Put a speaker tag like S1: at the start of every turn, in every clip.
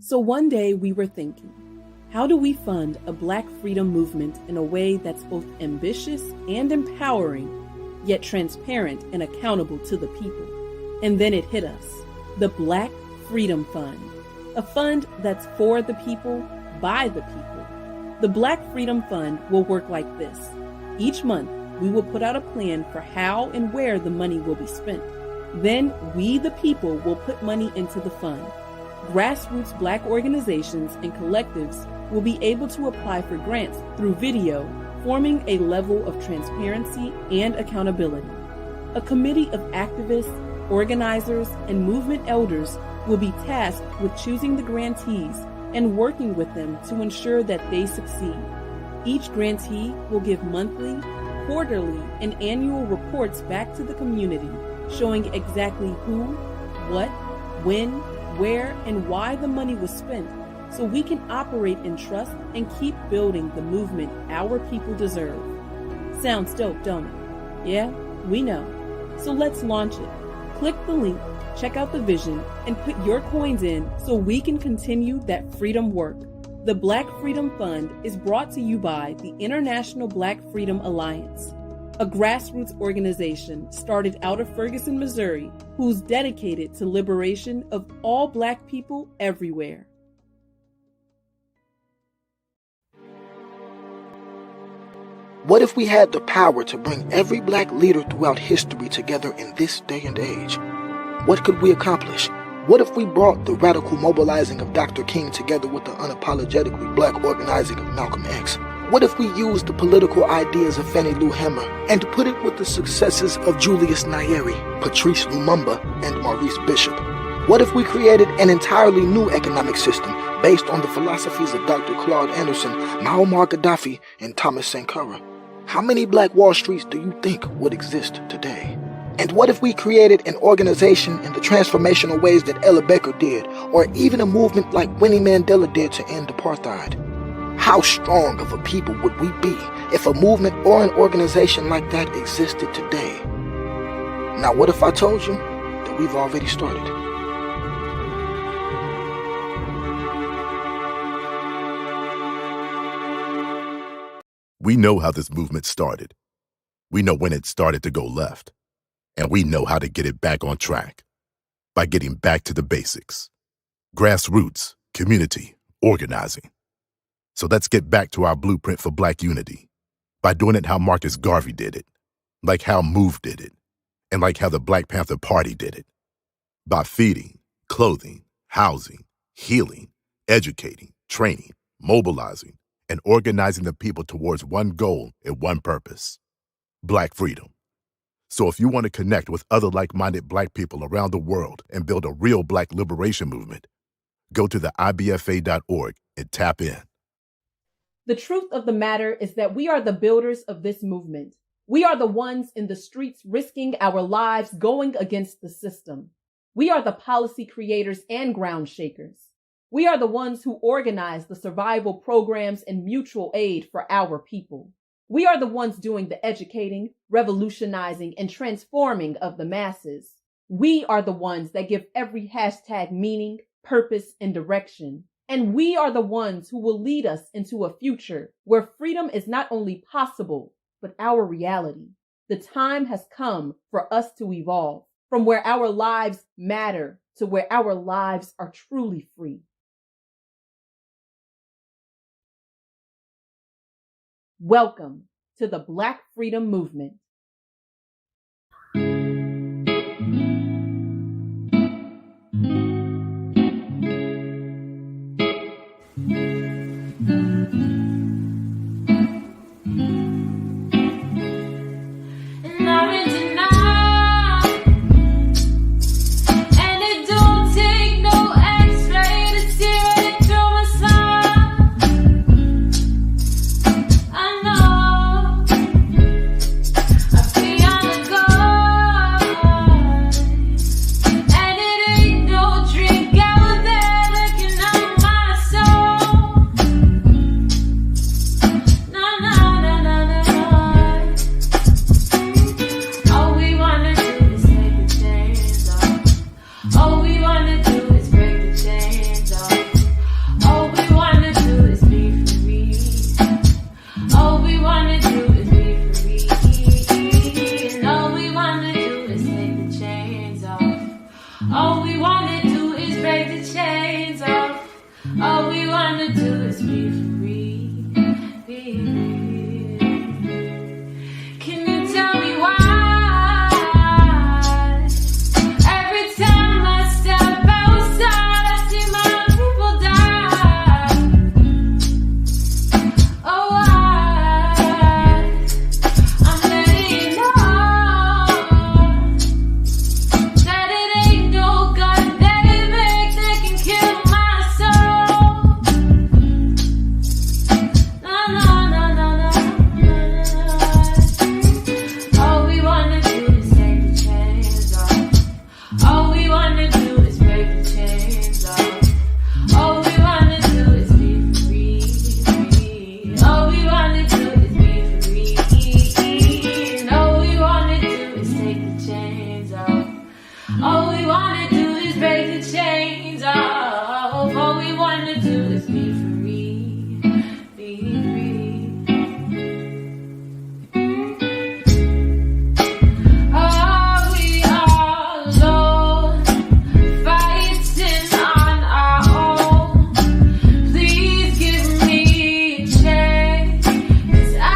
S1: So one day we were thinking, how do we fund a Black freedom movement in a way that's both ambitious and empowering, yet transparent and accountable to the people? And then it hit us, the Black Freedom Fund, a fund that's for the people, by the people. The Black Freedom Fund will work like this. Each month, we will put out a plan for how and where the money will be spent. Then we, the people, will put money into the fund. Grassroots Black organizations and collectives will be able to apply for grants through video, forming a level of transparency and accountability. A committee of activists, organizers, and movement elders will be tasked with choosing the grantees and working with them to ensure that they succeed. Each grantee will give monthly, quarterly, and annual reports back to the community showing exactly who, what, when, where, and why the money was spent, so we can operate in trust and keep building the movement our people deserve. Sounds dope, don't it? Yeah, we know. So let's launch it. Click the link, check out the vision, and put your coins in so we can continue that freedom work. The Black Freedom Fund is brought to you by the International Black Freedom Alliance, a grassroots organization started out of Ferguson, Missouri, who's dedicated to liberation of all Black people everywhere.
S2: What if we had the power to bring every Black leader throughout history together in this day and age? What could we accomplish? What if we brought the radical mobilizing of Dr. King together with the unapologetically Black organizing of Malcolm X? What if we used the political ideas of Fannie Lou Hamer and put it with the successes of Julius Nyerere, Patrice Lumumba, and Maurice Bishop? What if we created an entirely new economic system based on the philosophies of Dr. Claude Anderson, Muammar Gaddafi, and Thomas Sankara? How many Black Wall Streets do you think would exist today? And what if we created an organization in the transformational ways that Ella Baker did, or even a movement like Winnie Mandela did to end apartheid? How strong of a people would we be if a movement or an organization like that existed today? Now, what if I told you that we've already started?
S3: We know how this movement started. We know when it started to go left. And we know how to get it back on track by getting back to the basics. Grassroots, community, organizing. So let's get back to our blueprint for Black unity by doing it how Marcus Garvey did it, like how MOVE did it, and like how the Black Panther Party did it. By feeding, clothing, housing, healing, educating, training, mobilizing, and organizing the people towards one goal and one purpose: Black freedom. So if you want to connect with other like-minded Black people around the world and build a real Black liberation movement, go to the IBFA.org and tap in.
S1: The truth of the matter is that we are the builders of this movement. We are the ones in the streets risking our lives going against the system. We are the policy creators and ground shakers. We are the ones who organize the survival programs and mutual aid for our people. We are the ones doing the educating, revolutionizing, and transforming of the masses. We are the ones that give every hashtag meaning, purpose, and direction. And we are the ones who will lead us into a future where freedom is not only possible, but our reality. The time has come for us to evolve from where our lives matter to where our lives are truly free. Welcome to the Black Freedom Movement.
S4: is be free, be free. Can you tell me why? Every time I step outside, I see my people die. Oh, why? I'm letting you know that it ain't no gun that it makes that can kill my soul. No, no, no, no, no, no, no. All we wanna do is take the chains off. All we wanna do is break the chains off. All we wanna do is be free, free. All we wanna do is be free. All we wanna do is take the chains off. All we wanna do is break the chains off. All we wanna do is be free, be free. Are we all alone, fighting on our own? Please give me a chance, 'cause I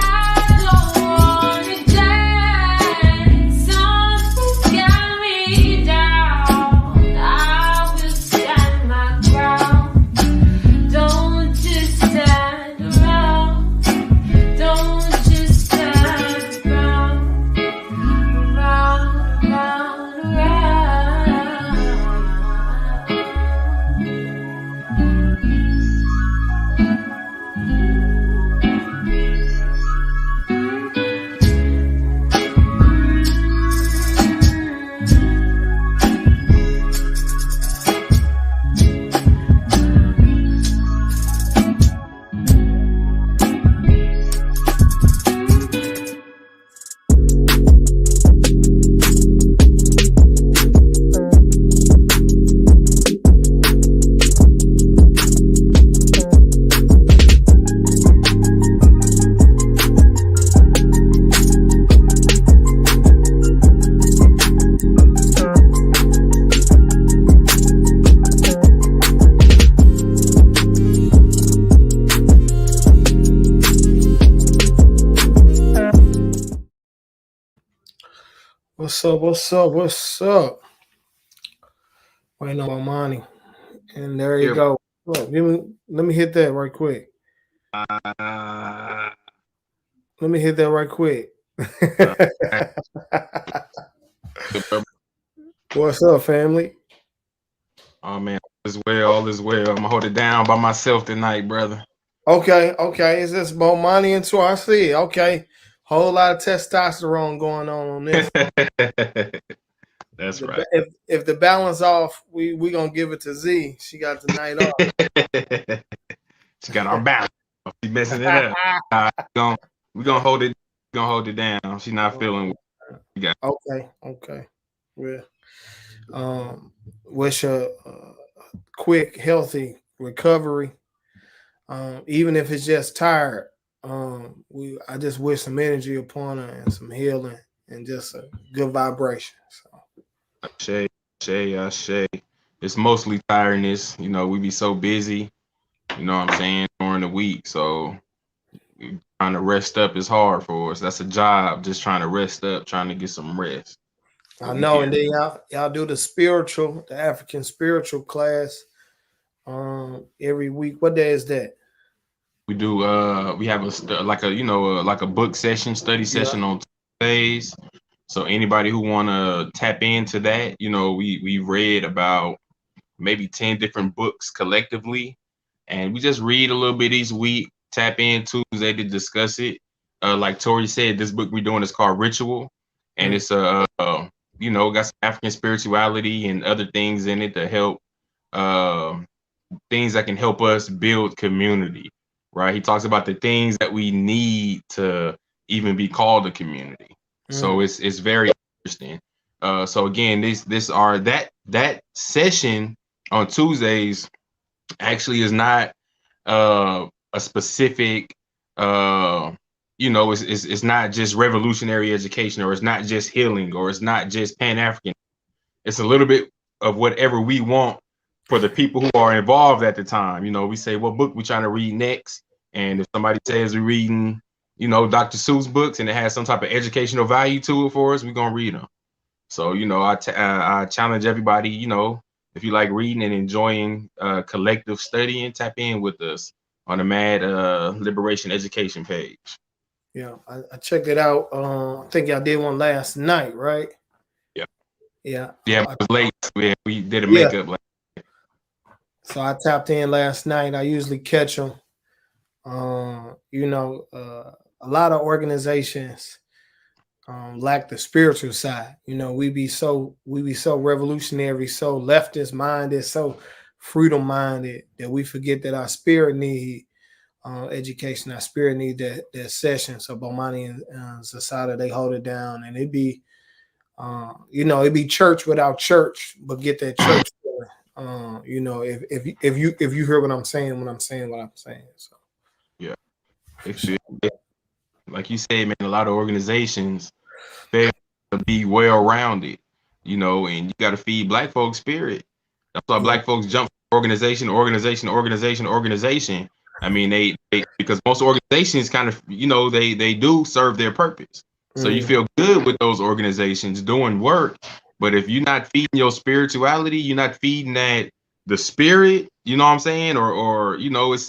S4: don't wanna die. Something's got me down. I will stand my ground. Don't just stand around. Don't just stand around. Around, around, around.
S5: What's up? What's up? What's up? Waiting on my money. And there you
S6: Yeah.
S5: go. Look, let me hit that right quick. Let me hit that right quick. What's up, family?
S6: Oh man, all is well, all is well. I'm gonna hold it down by myself tonight, brother.
S5: Okay. Is this Bomani and Tor? I see it. Okay. Whole lot of testosterone going on this.
S6: That's right.
S5: If the balance off, we gonna give it to Z. She got the night off.
S6: She got our balance. She messing it up. We gonna hold it. Gonna hold it down. She's not feeling.
S5: Okay. Well, wish a quick, healthy recovery. Even if it's just tired, I just wish some energy upon her and some healing and just a good vibration. So.
S6: Ashe. It's mostly tiredness. You know, we be so busy. You know what I'm saying, during the week. So trying to rest up is hard for us. That's a job. Just trying to rest up, trying to get some rest.
S5: I know, and then y'all do the African spiritual class every week. What day is that?
S6: We do we have a book session, study session on Tuesdays. So anybody who wanna tap into that, you know, we read about maybe 10 different books collectively, and we just read a little bit each week, tap in Tuesday to discuss it. Like Tori said, this book we're doing is called Ritual, and it's got some African spirituality and other things in it to help things that can help us build community, right? He talks about the things that we need to even be called a community. So it's very interesting. So again, that session on Tuesdays actually is not a specific it's not just revolutionary education, or it's not just healing, or it's not just Pan-African. It's a little bit of whatever we want for the people who are involved at the time. You know, we say what book we trying to read next, and if somebody says we're reading, you know, Dr. Seuss books and it has some type of educational value to it for us, we're gonna read them. So, you know, I challenge everybody, you know, if you like reading and enjoying collective studying, tap in with us on the Mad Liberation Education page.
S5: Yeah, I checked it out. I think y'all did one last night, right?
S6: Yeah.
S5: Yeah.
S6: Yeah, it was late. We did a
S5: Yeah.
S6: makeup.
S5: So I tapped in last night. I usually catch them. You know, a lot of organizations lack the spiritual side. You know, we be so revolutionary, so leftist minded, so freedom minded that we forget that our spirit need education. Our spirit need that session. So Bomani and Zasada, they hold it down, and it be you know, it be church without church, but get that church. You know, if you hear what I'm saying when I'm saying what I'm saying. So
S6: Yeah. Like you said, man, a lot of organizations fail to be well-rounded, you know, and you got to feed Black folks' spirit. That's why Black folks jump from organization. I mean, they because most organizations kind of, you know, they do serve their purpose. So you feel good with those organizations doing work. But if you're not feeding your spirituality, you're not feeding that the spirit, you know what I'm saying? Or you know, it's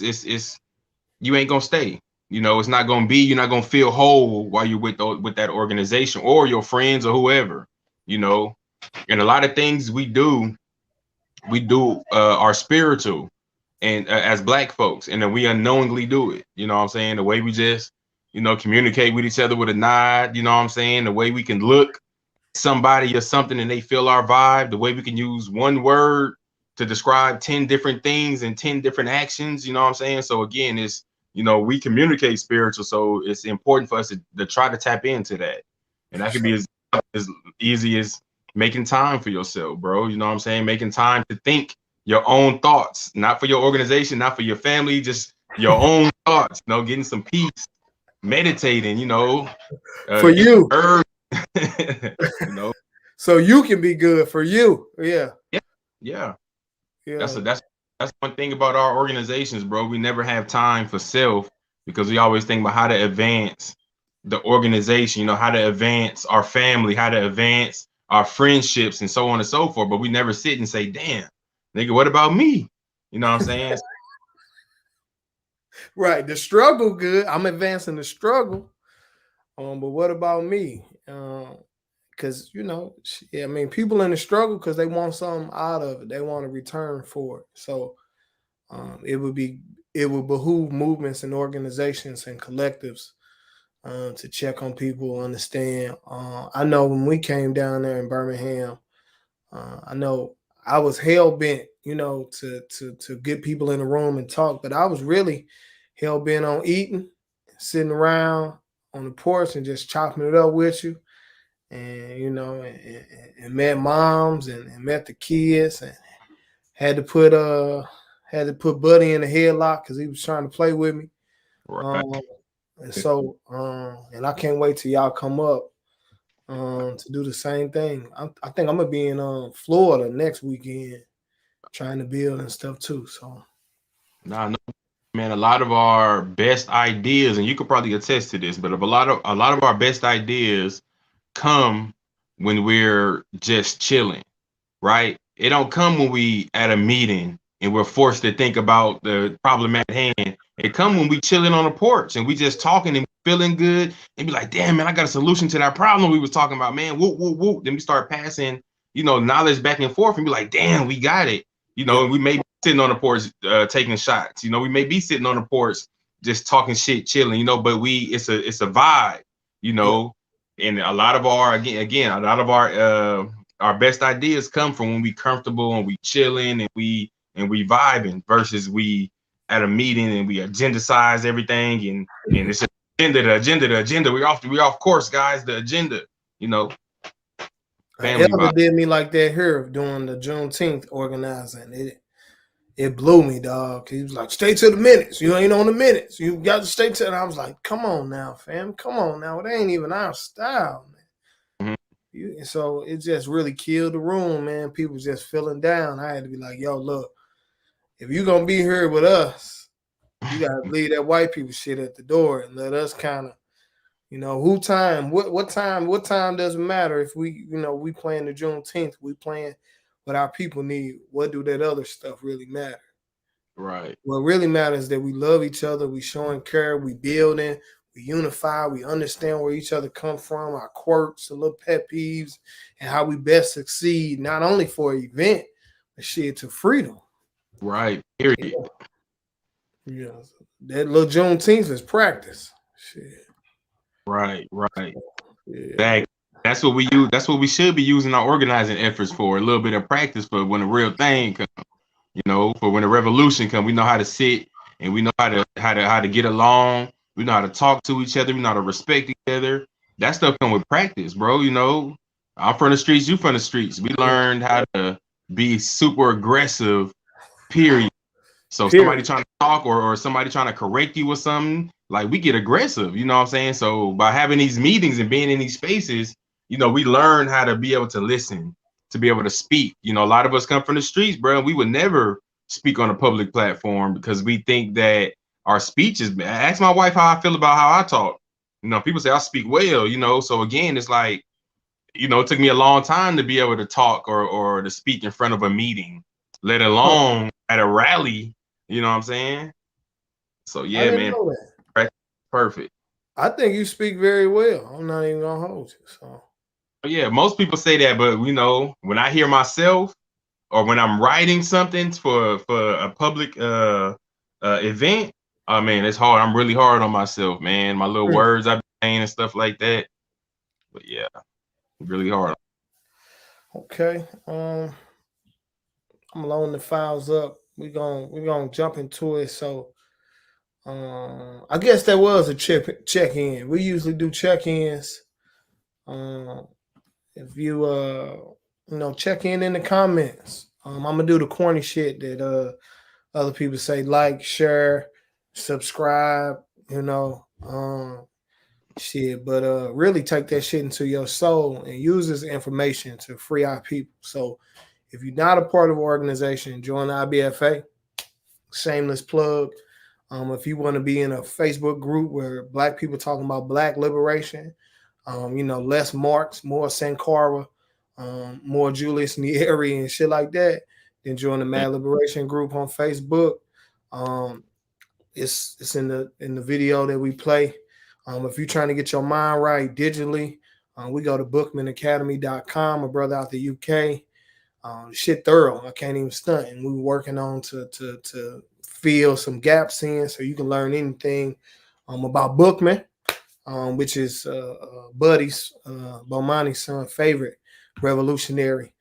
S6: you ain't gonna stay. You know, it's not gonna be, you're not gonna feel whole while you're with that organization or your friends or whoever, you know. And a lot of things we do are spiritual, and as Black folks, and then we unknowingly do it. You know what I'm saying? The way we just, you know, communicate with each other with a nod, you know what I'm saying? The way we can look somebody or something and they feel our vibe, the way we can use one word to describe 10 different things and 10 different actions, you know what I'm saying? So again, it's, you know, we communicate spiritual, so it's important for us to try to tap into that. And that could be as easy as making time for yourself, bro. You know what I'm saying? Making time to think your own thoughts, not for your organization, not for your family, just your own thoughts, you know, getting some peace, meditating, you know,
S5: for you.
S6: You know,
S5: so you can be good for you. Yeah.
S6: That's one thing about our organizations, bro. We never have time for self because we always think about how to advance the organization, you know, how to advance our family, how to advance our friendships and so on and so forth. But we never sit and say, damn, nigga, what about me? You know what I'm saying?
S5: Right. The struggle, good. I'm advancing the struggle. But what about me? Because, you know, I mean, people in the struggle because they want something out of it. They want a return for it. So it would behoove movements and organizations and collectives to check on people, understand. I know when we came down there in Birmingham, I know I was hell bent, you know, to get people in the room and talk, but I was really hell bent on eating, sitting around on the porch and just chopping it up with you. And you know, and met moms and met the kids, and had to put Buddy in the headlock because he was trying to play with me.
S6: Right.
S5: And so, and I can't wait till y'all come up to do the same thing. I think I'm gonna be in Florida next weekend, trying to build and stuff too. So,
S6: no, man, a lot of our best ideas, and you could probably attest to this, but a lot of our best ideas come when we're just chilling, right? It don't come when we at a meeting and we're forced to think about the problem at hand. It come when we chilling on the porch and we just talking and feeling good and be like, damn, man, I got a solution to that problem we was talking about, man. Whoop, whoop, whoop. Then we start passing, you know, knowledge back and forth and be like, damn, we got it. You know, and we may be sitting on the porch taking shots. You know, we may be sitting on the porch just talking shit, chilling, you know, but it's a vibe, you know. And a lot of our our best ideas come from when we comfortable and we chilling and we vibing versus we at a meeting and we agenda-size everything and it's the agenda. We're off course, guys. The agenda, you know.
S5: Elder did me like that here doing the Juneteenth organizing. It blew me, dog. He was like, stay to the minutes. You ain't on the minutes. You got to stay to it. I was like, come on now, fam. Come on now. It ain't even our style, man. So it just really killed the room, man. People just feeling down. I had to be like, yo, look, if you're gonna be here with us, you gotta leave that white people shit at the door and let us kind of, who time, what time doesn't matter if we playing the Juneteenth, we playing what our people need. What do that other stuff really matter?
S6: Right.
S5: What really matters is that we love each other, we showing care, we building, we unify, we understand where each other come from, our quirks, the little pet peeves, and how we best succeed, not only for an event, but shit to freedom.
S6: Right. Period.
S5: That little Juneteenth is practice. Shit.
S6: Right.
S5: Yeah.
S6: That's what we use. That's what we should be using our organizing efforts for. A little bit of practice for when the real thing comes. For when the revolution comes, we know how to sit and we know how to get along. We know how to talk to each other. We know how to respect each other. That stuff comes with practice, bro. I'm from the streets. You from the streets. We learned how to be super aggressive. Period. So somebody trying to talk or somebody trying to correct you with something, like we get aggressive. You know what I'm saying? So by having these meetings and being in these spaces, we learn how to be able to listen, to be able to speak. A lot of us come from the streets, bro. We would never speak on a public platform because we think that our speech is bad. Ask my wife how I feel about how I talk. People say I speak well, so again, it's like, it took me a long time to be able to talk or to speak in front of a meeting, let alone at a rally. You know what I'm saying? So yeah, man.
S5: Know that.
S6: Perfect.
S5: I think you speak very well. I'm not even gonna hold you. So
S6: yeah, most people say that, but when I hear myself or when I'm writing something for a public event, oh man, it's hard. I'm really hard on myself, man. My little words I've been saying and stuff like that. But yeah, really hard.
S5: Okay. I'm loading the files up. We're gonna jump into it. So I guess that was a check-in. We usually do check-ins. If you check in the comments. I'm gonna do the corny shit that other people say, like, share, subscribe, shit. But really take that shit into your soul and use this information to free our people. So if you're not a part of an organization, join IBFA. Shameless plug. If you want to be in a Facebook group where Black people talking about Black liberation, less Marx, more Sankara, more Julius Nyeri and shit like that, then join the Mad Liberation group on Facebook. It's in the video that we play. If you're trying to get your mind right digitally, we go to bookmanacademy.com, a brother out the UK. Shit thorough. I can't even stunt. And we're working on to fill some gaps in so you can learn anything about Bookman, which is Buddy's, Bomani's son, favorite revolutionary,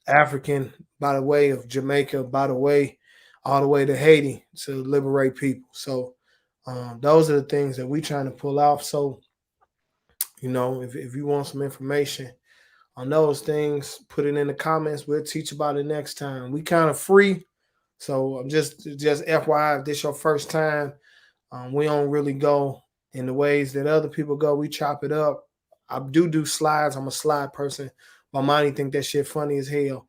S5: African by the way of Jamaica, by the way, all the way to Haiti to liberate people. So those are the things that we're trying to pull off. So, if you want some information on those things, put it in the comments. We'll teach about it next time. We kind of free. So I'm just FYI, if this your first time, we don't really go in the ways that other people go. We chop it up. I do slides. I'm a slide person. My mind think that shit funny as hell.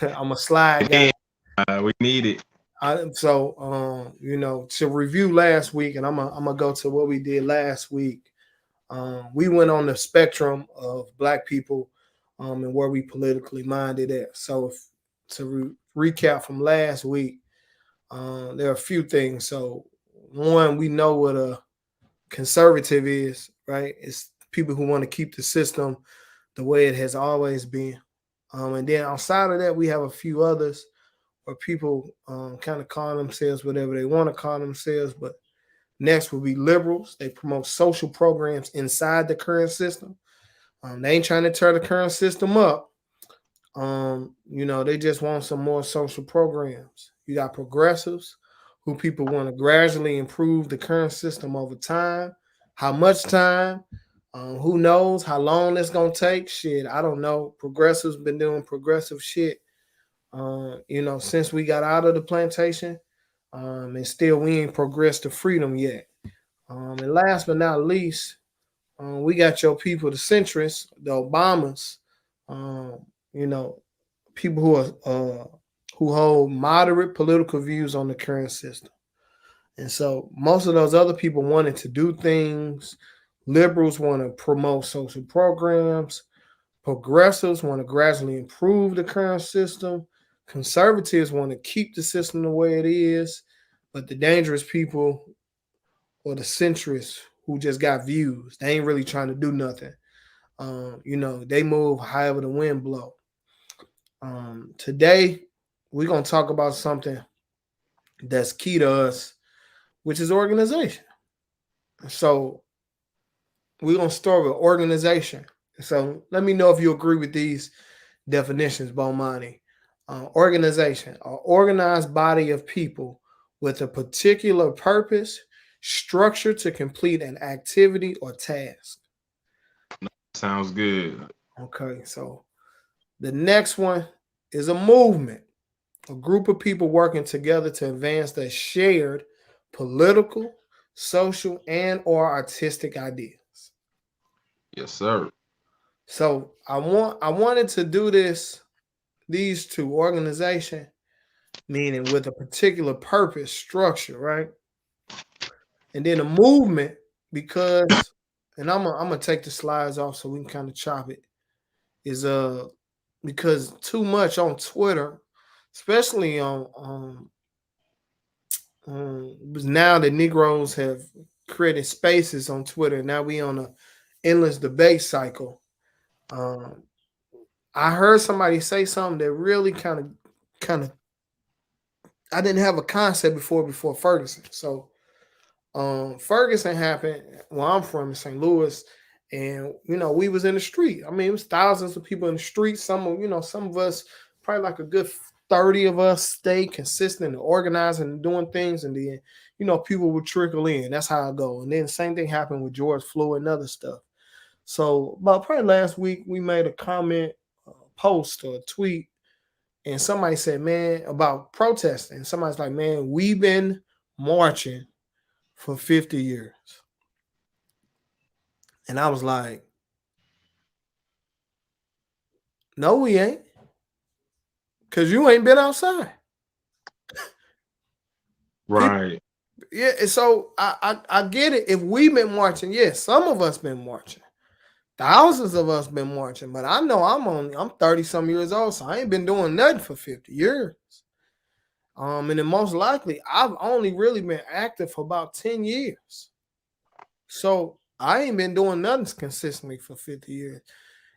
S5: I'm a slide guy.
S6: We need it.
S5: To review last week, and I'm gonna go to what we did last week. We went on the spectrum of Black people and where we politically minded at. So to recap from last week, there are a few things. So one, we know what a conservative is, right? It's people who want to keep the system the way it has always been. And then outside of that, we have a few others where people kind of call themselves whatever they want to call themselves. But next will be liberals. They promote social programs inside the current system. They ain't trying to tear the current system up. They just want some more social programs. You got progressives who people want to gradually improve the current system over time. How much time? Who knows how long it's going to take? Shit, I don't know. Progressives been doing progressive shit, since we got out of the plantation. And still we ain't progressed to freedom yet. And last but not least, We got your people, the centrists, the Obamas, you know, people who are who hold moderate political views on the current system. And so most of those other people wanted to do things. Liberals want to promote social programs. Progressives want to gradually improve the current system. Conservatives want to keep the system the way it is. But the dangerous people or the centrists who just got views, they ain't really trying to do nothing. You know, they move however the wind blow. Today, we're going to talk about something that's key to us, which is organization. So we're going to start with organization. So let me know if you agree with these definitions, Bomani. Organization, an organized body of people with a particular purpose, structure to complete an activity or task.
S6: Sounds good.
S5: Okay, so the next one is a movement, a group of people working together to advance their shared political, social, and or artistic ideas.
S6: Yes, sir.
S5: So I wanted to do these two, organization, meaning with a particular purpose, structure, right? And then a movement, because, and I'm gonna take the slides off so we can kind of chop it, is because too much on Twitter, especially on now that Negroes have created spaces on Twitter. Now we on a endless debate cycle. I heard somebody say something that really kind of I didn't have a concept before Ferguson. So Ferguson happened where I'm from in St. Louis, and you know, we was in the street. I mean, it was thousands of people in the street. Some of us, probably like a good 30 of us, stayed consistent and organizing and doing things, and then people would trickle in. That's how I go. And then the same thing happened with George Floyd and other stuff. So about probably last week, we made a comment, post or a tweet, and somebody said, man, about protesting. Somebody's like, man, we've been marching for 50 years. And I was like, no, we ain't. Because you ain't been outside.
S6: Right.
S5: Yeah, and so I get it. If we've been marching, yes, some of us been marching. Thousands of us been marching, but I know I'm 30-some years old, so I ain't been doing nothing for 50 years. And then most likely I've only really been active for about 10 years. So I ain't been doing nothing consistently for 50 years.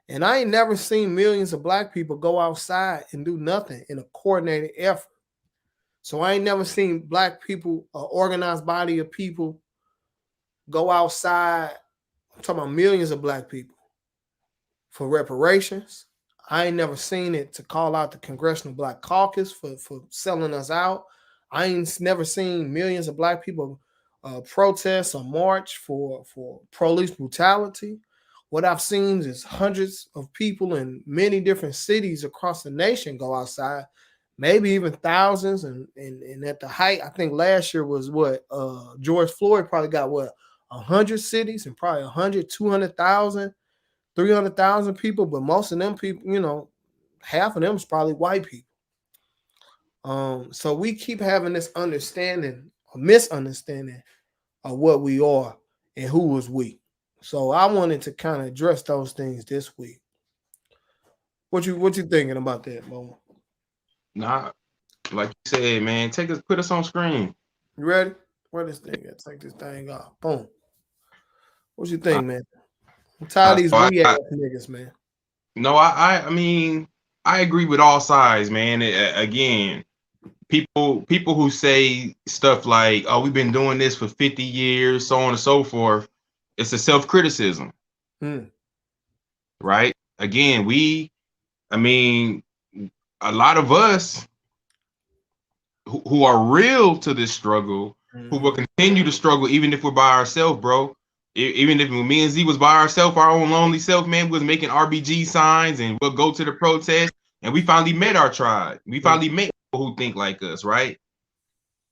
S5: And I ain't never seen millions of black people go outside and do nothing in a coordinated effort. So I ain't never seen black people, an organized body of people, go outside. I'm talking about millions of black people for reparations. I ain't never seen it to call out the Congressional Black Caucus for selling us out. I ain't never seen millions of black people protest or march for police brutality. What I've seen is hundreds of people in many different cities across the nation go outside, maybe even thousands. And at the height, I think last year was George Floyd probably got 100 cities and probably 100, 200,000, 300,000 people. But most of them people, half of them is probably white people. So we keep having this understanding or misunderstanding of what we are and who is we. So I wanted to kind of address those things this week. What you thinking about that, Mo?
S6: Nah, like you said, man, put us on screen.
S5: You ready? Where this thing at? Take this thing off. Boom. What you think, man? I'm tired of these ass niggas, man.
S6: No, I mean, I agree with all sides, man. Again, people who say stuff like, "Oh, we've been doing this for 50 years," so on and so forth. It's a self-criticism, right? Again, a lot of us who are real to this struggle, who will continue to struggle even if we're by ourselves, bro. Even if me and Z was by ourselves, our own lonely self, man, we was making RBG signs and we'll go to the protest, and we finally met our tribe. We finally met people who think like us, right?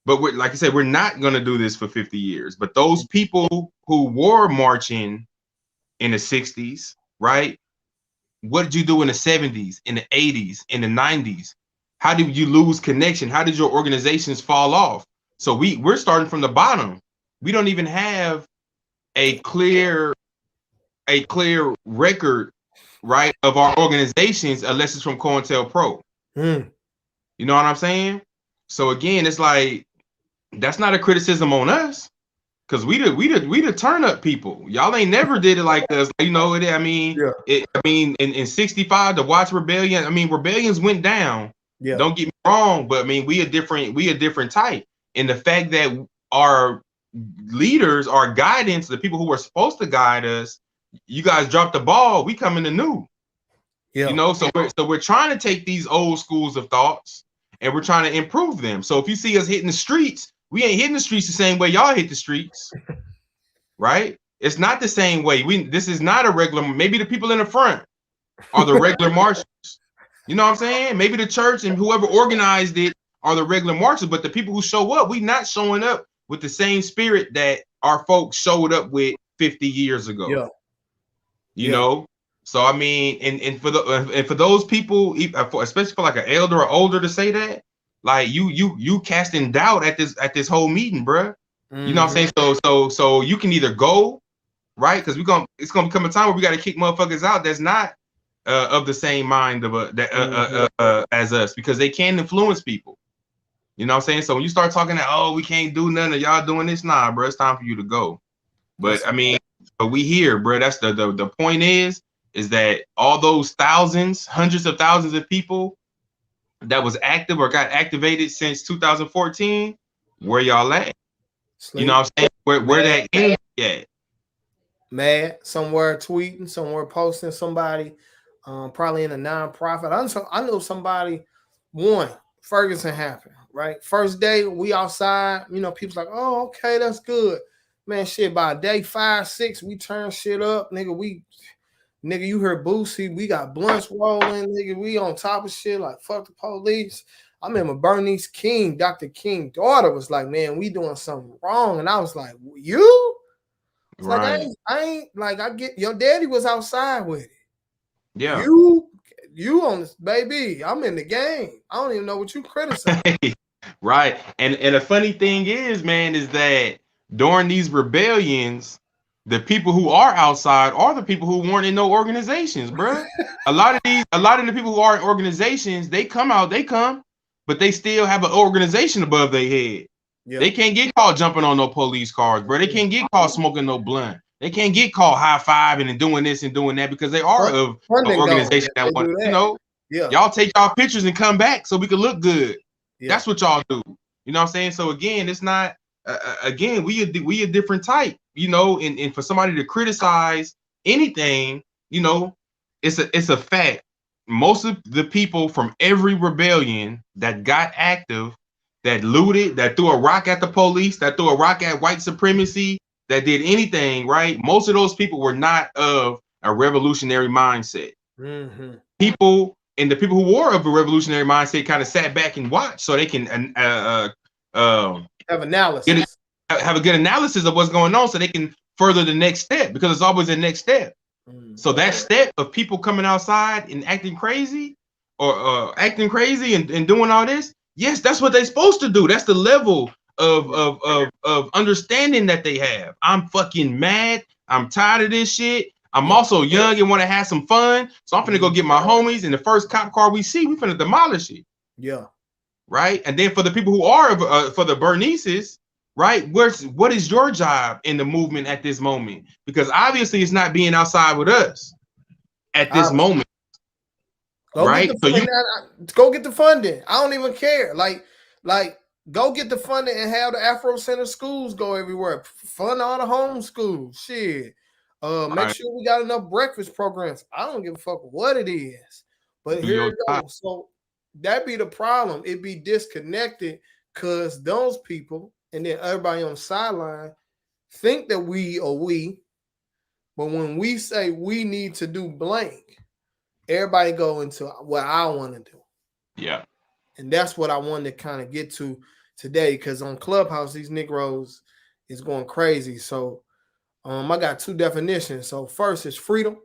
S6: But like I said, we're not going to do this for 50 years. But those people who were marching in the 60s, right? What did you do in the 70s, in the 80s, in the 90s? How did you lose connection? How did your organizations fall off? So we're starting from the bottom. We don't even have a clear record, right, of our organizations unless it's from COINTELPRO. You know what I'm saying? So again, it's like that's not a criticism on us, because we the turn up people. Y'all ain't never did it like us. You know it. I mean, in '65 the Watts Rebellion. I mean, rebellions went down.
S5: Yeah.
S6: Don't get me wrong, but I mean, we a different type. And the fact that our leaders, our guidance, the people who were supposed to guide us, you guys dropped the ball. We coming to new.
S5: Yeah.
S6: You know, so we're trying to take these old schools of thoughts and we're trying to improve them. So if you see us hitting the streets, we ain't hitting the streets the same way y'all hit the streets, right? It's not the same way. This is not a regular. Maybe the people in the front are the regular marchers. You know what I'm saying? Maybe the church and whoever organized it are the regular marchers, but the people who show up, we not showing up with the same spirit that our folks showed up with 50 years ago.
S5: Yeah.
S6: You know. So I mean, and for those people, especially for like an elder or older to say that, like you casting doubt at this whole meeting, bruh. You know what I'm saying? So you can either go, right? Because it's gonna come a time where we got to kick motherfuckers out that's not of the same mind of as us, because they can influence people. You know what I'm saying? So when you start talking that, oh, we can't do nothing, y'all doing this, nah, bro, it's time for you to go. But I mean, but we here, bro. That's the point is that all those thousands, hundreds of thousands of people that was active or got activated since 2014, where y'all at? You know what I'm saying? Where that energy at?
S5: Mad, somewhere tweeting, somewhere posting, somebody probably in a nonprofit. I know somebody, Ferguson happened, right? First day, we outside, you know, people's like, oh, okay, that's good. Man, shit, by day 5, 6, we turn shit up, nigga. Nigga, you heard Boosie, we got blunts rolling, nigga. We on top of shit like fuck the police. I remember Bernice King, Dr. King's daughter, was like, man, we doing something wrong. And I was like, you? It's
S6: right.
S5: Like, I ain't like, I get your daddy was outside with it.
S6: Yeah.
S5: You on this, baby. I'm in the game. I don't even know what you criticize.
S6: Right. And the funny thing is, man, is that during these rebellions, the people who are outside are the people who weren't in no organizations, bro. a lot of the people who are in organizations, they come, but they still have an organization above their head. Yeah. They can't get caught jumping on no police cars, bro. They can't get caught smoking no blunt. They can't get caught high-fiving and doing this and doing that because they are of an organization that want, you know, y'all take y'all pictures and come back so we can look good. Yeah. That's what y'all do. You know what I'm saying? So again, it's not again, we a different type, you know, and for somebody to criticize anything, you know, it's a fact. Most of the people from every rebellion that got active, that looted, that threw a rock at the police, that threw a rock at white supremacy, that did anything, right? Most of those people were not of a revolutionary mindset. Mm-hmm. The people who were of a revolutionary mindset kind of sat back and watched so they can have analysis, have a good analysis of what's going on so they can further the next step, because it's always the next step. So that step of people coming outside and acting crazy and doing all this, yes, that's what they're supposed to do. That's the level of understanding that they have. I'm fucking mad. I'm tired of this shit. I'm also young and want to have some fun. So I'm finna go get my homies, and the first cop car we see, we finna demolish it. Yeah. Right. And then for the people who are for the Bernices, right? What is your job in the movement at this moment? Because obviously it's not being outside with us at this moment. Right.
S5: Go get the funding. I don't even care. Like go get the funding and have the Afro Center schools go everywhere. Fund all the home schools. Shit. Make sure we got enough breakfast programs. I don't give a fuck what it is. But here it goes. So that be the problem. It be disconnected because those people and then everybody on the sideline think that we, but when we say we need to do blank, everybody go into what I want to do.
S6: Yeah.
S5: And that's what I wanted to kind of get to today, because on Clubhouse, these Negroes is going crazy. So I got two definitions. So first is freedom.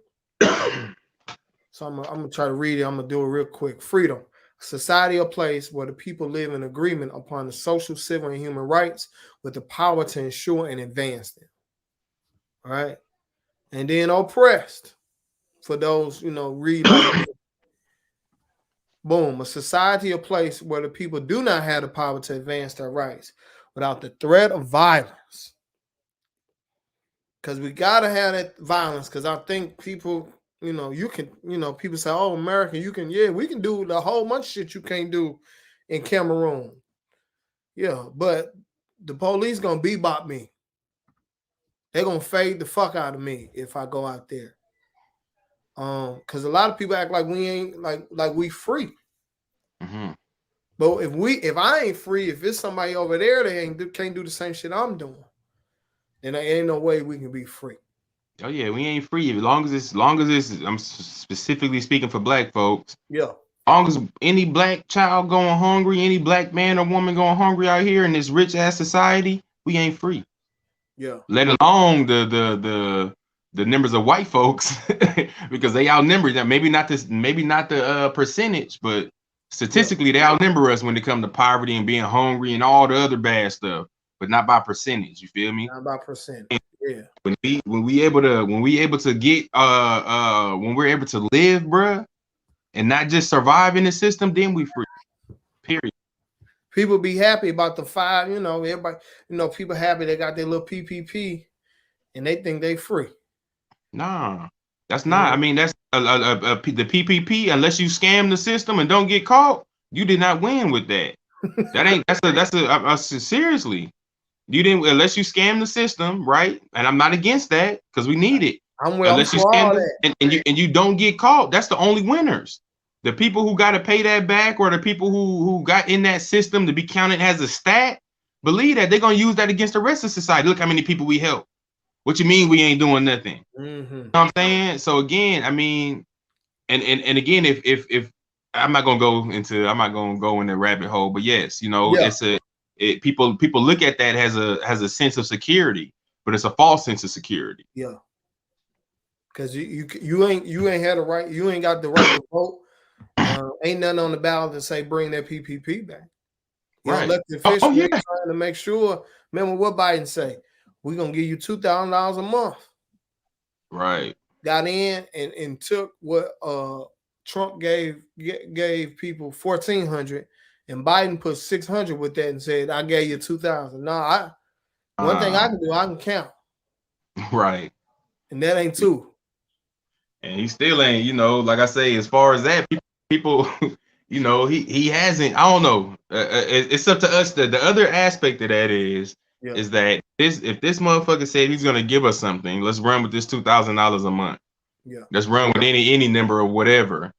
S5: So I'm gonna try to read it. I'm gonna do it real quick. Freedom, society or place where the people live in agreement upon the social, civil, and human rights with the power to ensure and advance them. All right. And then oppressed, for those, read like me. Boom, a society or place where the people do not have the power to advance their rights without the threat of violence. Because we gotta have that violence. Because I think people, you can, people say, "Oh, America, you can, yeah, we can do the whole bunch of shit you can't do in Cameroon." Yeah, but the police gonna bebop me. They're gonna fade the fuck out of me if I go out there. Because a lot of people act like we ain't like we free.
S6: Mm-hmm.
S5: But if I ain't free, if it's somebody over there that can't do the same shit I'm doing, then there ain't no way we can be free.
S6: Oh yeah, we ain't free. As long as it's I'm specifically speaking for black folks.
S5: Yeah.
S6: As long as any black child going hungry, any black man or woman going hungry out here in this rich ass society, we ain't free.
S5: Yeah.
S6: Let alone the numbers of white folks because they outnumber them. Maybe not the percentage, but statistically they outnumber us when it comes to poverty and being hungry and all the other bad stuff, but not by percentage. You feel me?
S5: Not by percentage. Yeah.
S6: When we're able to live, bruh, and not just survive in the system, then we free. Period.
S5: People be happy about the five, everybody, people happy they got their little PPP and they think they free. Nah,
S6: that's not. I mean, that's the PPP. Unless you scam the system and don't get caught, you did not win with that. Seriously, you didn't, unless you scam the system, right? And I'm not against that because we need it. Unless you scam and you don't get caught, that's the only winners. The people who got to pay that back, or the people who got in that system to be counted as a stat, believe that they're gonna use that against the rest of society. Look how many people we help. What you mean we ain't doing nothing? Mm-hmm. You know what I'm saying? So again, I mean, and again, if I'm not gonna go in the rabbit hole, but yes, people look at that as a sense of security, but it's a false sense of security.
S5: Yeah. Because you ain't had the right, you ain't got the right to vote. Ain't nothing on the ballot to say bring that PPP back. Right. Elected officials trying to make sure. Remember what Biden say? We're gonna give you $2,000 a month.
S6: Right.
S5: Got in and took what Trump gave people $1,400, and Biden put $600 with that and said, "I gave you $2,000." No, one thing I can do, I can count.
S6: Right.
S5: And that ain't two.
S6: And he still ain't, like I say, as far as that, people, he hasn't. I don't know. It's up to us. The other aspect of that is that if this motherfucker said he's gonna give us something, let's run with this $2,000 a month. Yeah. Let's run with any number or whatever.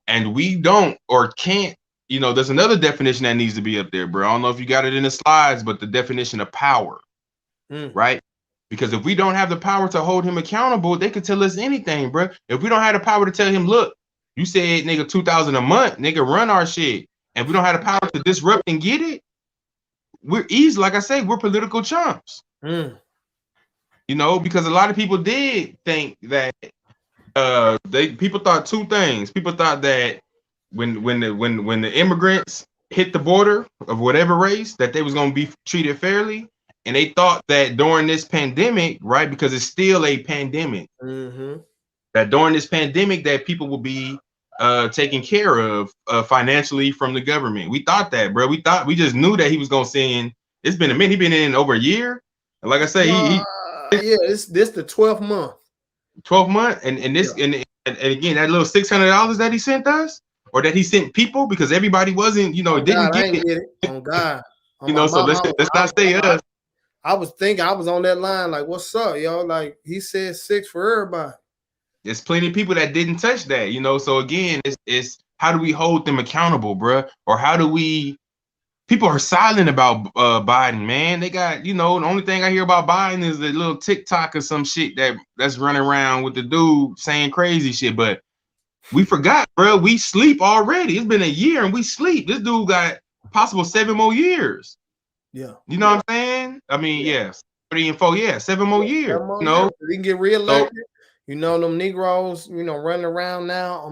S6: And we don't or can't. There's another definition that needs to be up there, bro. I don't know if you got it in the slides, but the definition of power, right? Because if we don't have the power to hold him accountable, they could tell us anything, bro. If we don't have the power to tell him, look, you said, nigga, $2,000 a month, nigga, run our shit. And we don't have the power to disrupt and get it, we're easy. Like I say, we're political chumps. Because a lot of people did think that people thought two things. People thought that when the immigrants hit the border of whatever race, that they was gonna be treated fairly. And they thought that during this pandemic, right, because it's still a pandemic, that during this pandemic that people will be taken care of financially from the government. We thought that, bro. We just knew that he was gonna send. It's been a minute. He been in over a year. And like I say,
S5: this the 12th month.
S6: 12th month, and this and again that little $600 that he sent us, or that he sent people, because everybody wasn't, didn't get it.
S5: Oh God.
S6: So let's not say us.
S5: I was thinking, I was on that line like, what's up, yo? Like he said 6 for everybody.
S6: There's plenty of people that didn't touch that, So again, it's how do we hold them accountable, bro? Or how do we? People are silent about Biden, man. They got, the only thing I hear about Biden is the little TikTok or some shit that's running around with the dude saying crazy shit. But we forgot, bro. We sleep already. It's been a year and we sleep. This dude got possible 7 more years.
S5: Yeah.
S6: You know what I'm saying? I mean, yes. 3 and 4, yeah, 7 more years.
S5: 7 more
S6: You know,
S5: years. He can get
S6: so
S5: reelected. You know, them Negroes, you know, running around now.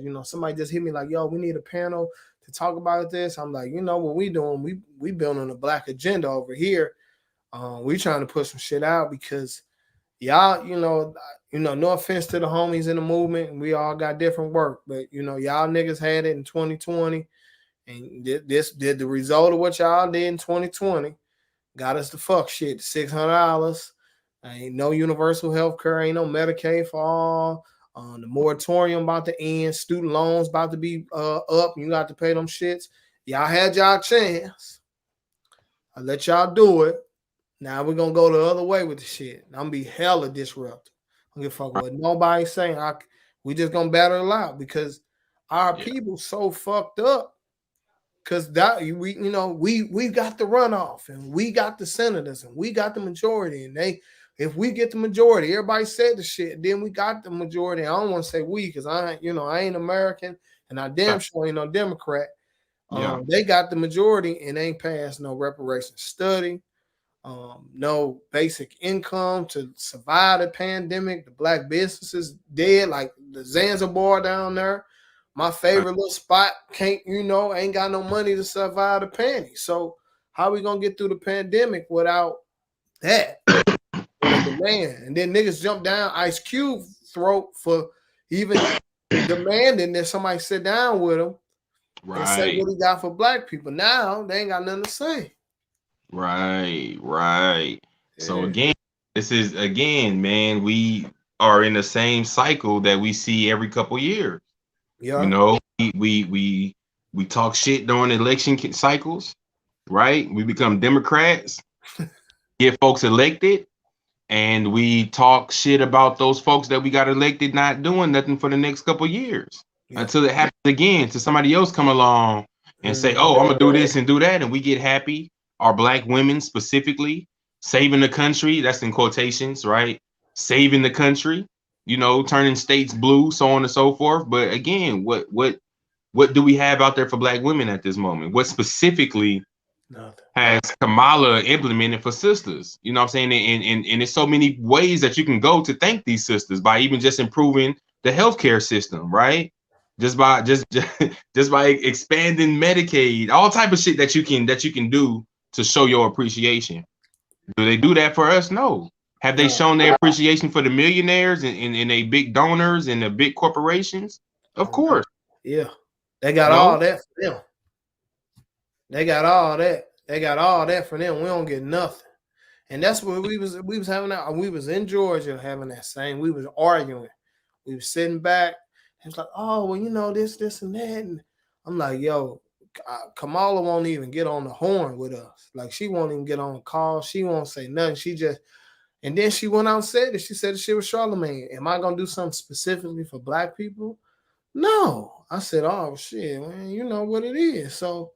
S5: You know, somebody just hit me like, yo, we need a panel to talk about this. I'm like, you know what we doing? We building a black agenda over here. We trying to put some shit out because y'all, no offense to the homies in the movement, we all got different work, but you know, y'all niggas had it in 2020, and this did the result of what y'all did in 2020. Got us the fuck shit, $600. Ain't no universal health care, ain't no Medicaid for all. The moratorium about to end, student loans about to be up. You got to pay them shits. Y'all had y'all chance. I let y'all do it. Now we're gonna go the other way with the shit. I'm gonna be hella disruptive. I don't give a fuck what nobody's saying. We just gonna battle it out because our people so fucked up. Cause that we got the runoff and we got the senators and we got the majority. And if we get the majority, everybody said the shit, then we got the majority. I don't want to say we because I ain't American and I damn sure ain't no Democrat. They got the majority and ain't passed no reparation study. No basic income to survive the pandemic. The black businesses dead, like the Zanzibar down there. My favorite little spot ain't got no money to survive the pandemic. So how we gonna get through the pandemic without that? Demand. And then niggas jump down Ice Cube throat for even demanding that somebody sit down with him and say what he got for black people. Now they ain't got nothing to say.
S6: Right. Yeah. So again, man, we are in the same cycle that we see every couple years. Yeah. You know, we talk shit during election cycles, right? We become Democrats, get folks elected, and we talk shit about those folks that we got elected not doing nothing for the next couple years until it happens again to somebody else come along and say, oh, I'm gonna do this and do that, and we get happy. Our black women specifically saving the country, that's in quotations, right? Saving the country, turning states blue, so on and so forth. But again, what do we have out there for black women at this moment? What specifically has Kamala implemented for sisters? You know what I'm saying? And there's so many ways that you can go to thank these sisters by even just improving the healthcare system, right? Just by expanding Medicaid, all type of shit that you can do to show your appreciation. Do they do that for us? No. Have they shown their appreciation for the millionaires and they big donors and the big corporations? Of course.
S5: Yeah. They got all that for them. They got all that for them. We don't get nothing. And that's what we was having that. We was in Georgia having that same. We was arguing. We was sitting back. It was like, oh, well, this and that. And I'm like, yo, Kamala won't even get on the horn with us. Like, she won't even get on the call. She won't say nothing. And then she went out and said it. She said the shit was Charlemagne. Am I going to do something specifically for black people? No. I said, oh, shit, man, you know what it is. So,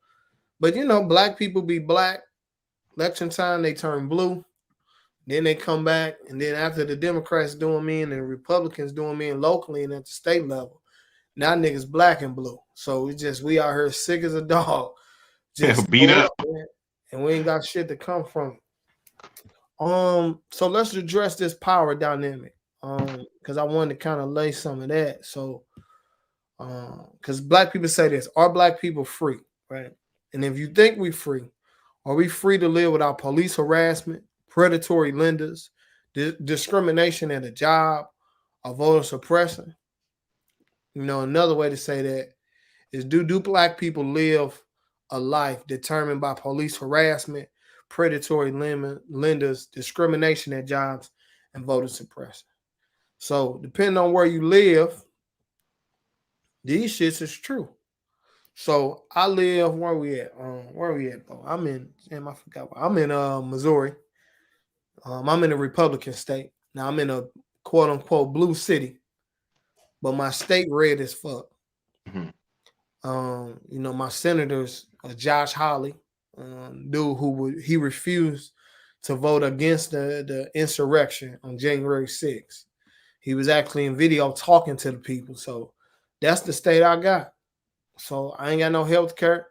S5: but, black people be black. Election time, they turn blue. Then they come back. And then after the Democrats doing me and the Republicans doing me and locally and at the state level, now niggas black and blue. So we out here sick as a dog. Just
S6: beat up.
S5: And we ain't got shit to come from it. So let's address this power dynamic. Because I wanted to kind of lay some of that. So because black people say this, are black people free? Right. And if you think we free, are we free to live without police harassment, predatory lenders, discrimination at a job, or voter suppression? Another way to say that is do black people live a life determined by police harassment, predatory lenders, discrimination at jobs, and voter suppression? So depending on where you live, these shits is true. So I live where we at, bro? I'm in Missouri. I'm in a Republican state. Now I'm in a quote unquote blue city, but my state red as fuck. Mm-hmm. My senators, Josh Hawley, dude he refused to vote against the insurrection on January 6th. He was actually in video talking to the people. So that's the state I got. So I ain't got no health care.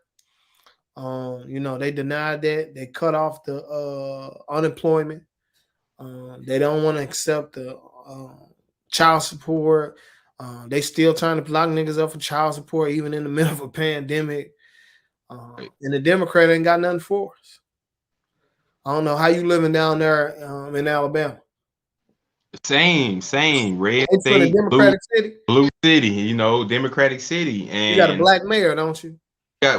S5: They denied that. They cut off the unemployment. They don't want to accept the child support. They still trying to lock niggas up for child support, even in the middle of a pandemic. And the Democrat ain't got nothing for us. I don't know how you living down there in Alabama.
S6: Same. Red
S5: It's in a
S6: state,
S5: Democratic city.
S6: blue city. You know, Democratic city, and
S5: You got a black mayor, don't you?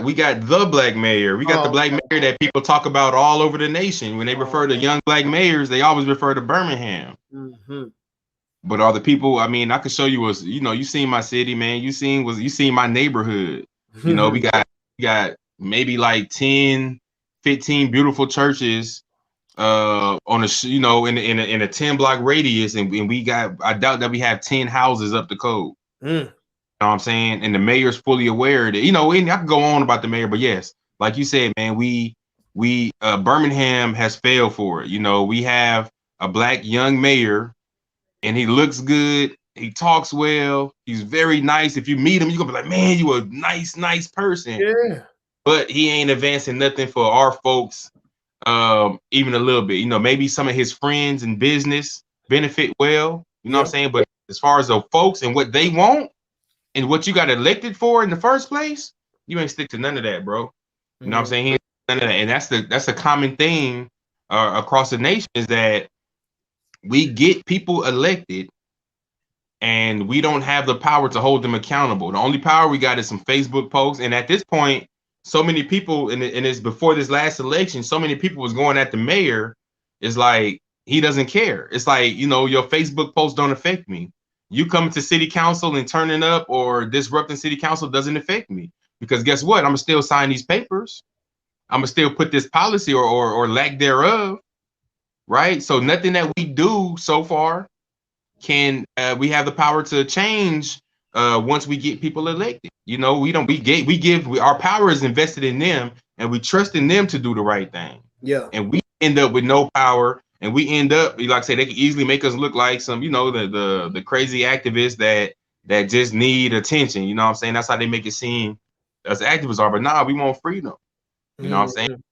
S6: we got the black mayor. We got the black
S5: okay.
S6: mayor that people talk about all over the nation. When they refer to young black mayors, they always refer to Birmingham.
S5: Mm-hmm.
S6: But are the people? I mean, I could show you you seen my city, man. You seen my neighborhood. You know, we got maybe like 10, 15 beautiful churches on in a 10 block radius, and we got, I doubt that we have 10 houses up the code. You know what I'm saying? And the mayor's fully aware of it. You know, and I could go on about the mayor, but yes, like you said, man, we Birmingham has failed for it. You know, we have a black young mayor, and he looks good. He talks well. He's very nice. If you meet him, you're gonna be like, man, you a nice person.
S5: Yeah.
S6: But he ain't advancing nothing for our folks, even a little bit. You know, maybe some of his friends in business benefit well. You know what I'm saying? But as far as the folks and what they want and what you got elected for in the first place, you ain't stick to none of that, bro. You know what I'm saying? He ain't none of that. And that's a common thing across the nation, is that we get people elected and we don't have the power to hold them accountable. The only power we got is some Facebook posts. And at this point, so many people, and it's before this last election, so many people was going at the mayor. It's like, he doesn't care. It's like, you know, your Facebook posts don't affect me. You coming to city council and turning up or disrupting city council doesn't affect me. Because guess what? I'm gonna still sign these papers. I'm gonna still put this policy or lack thereof. Right? So nothing that we do so far can we have the power to change once we get people elected. You know, we give our power is invested in them, and we trust in them to do the right thing.
S5: Yeah.
S6: And we end up with no power, and we end up, like I say, they can easily make us look like some, you know, the crazy activists that just need attention. You know what I'm saying? That's how they make it seem us activists are. But nah, we want freedom. You know what I'm saying?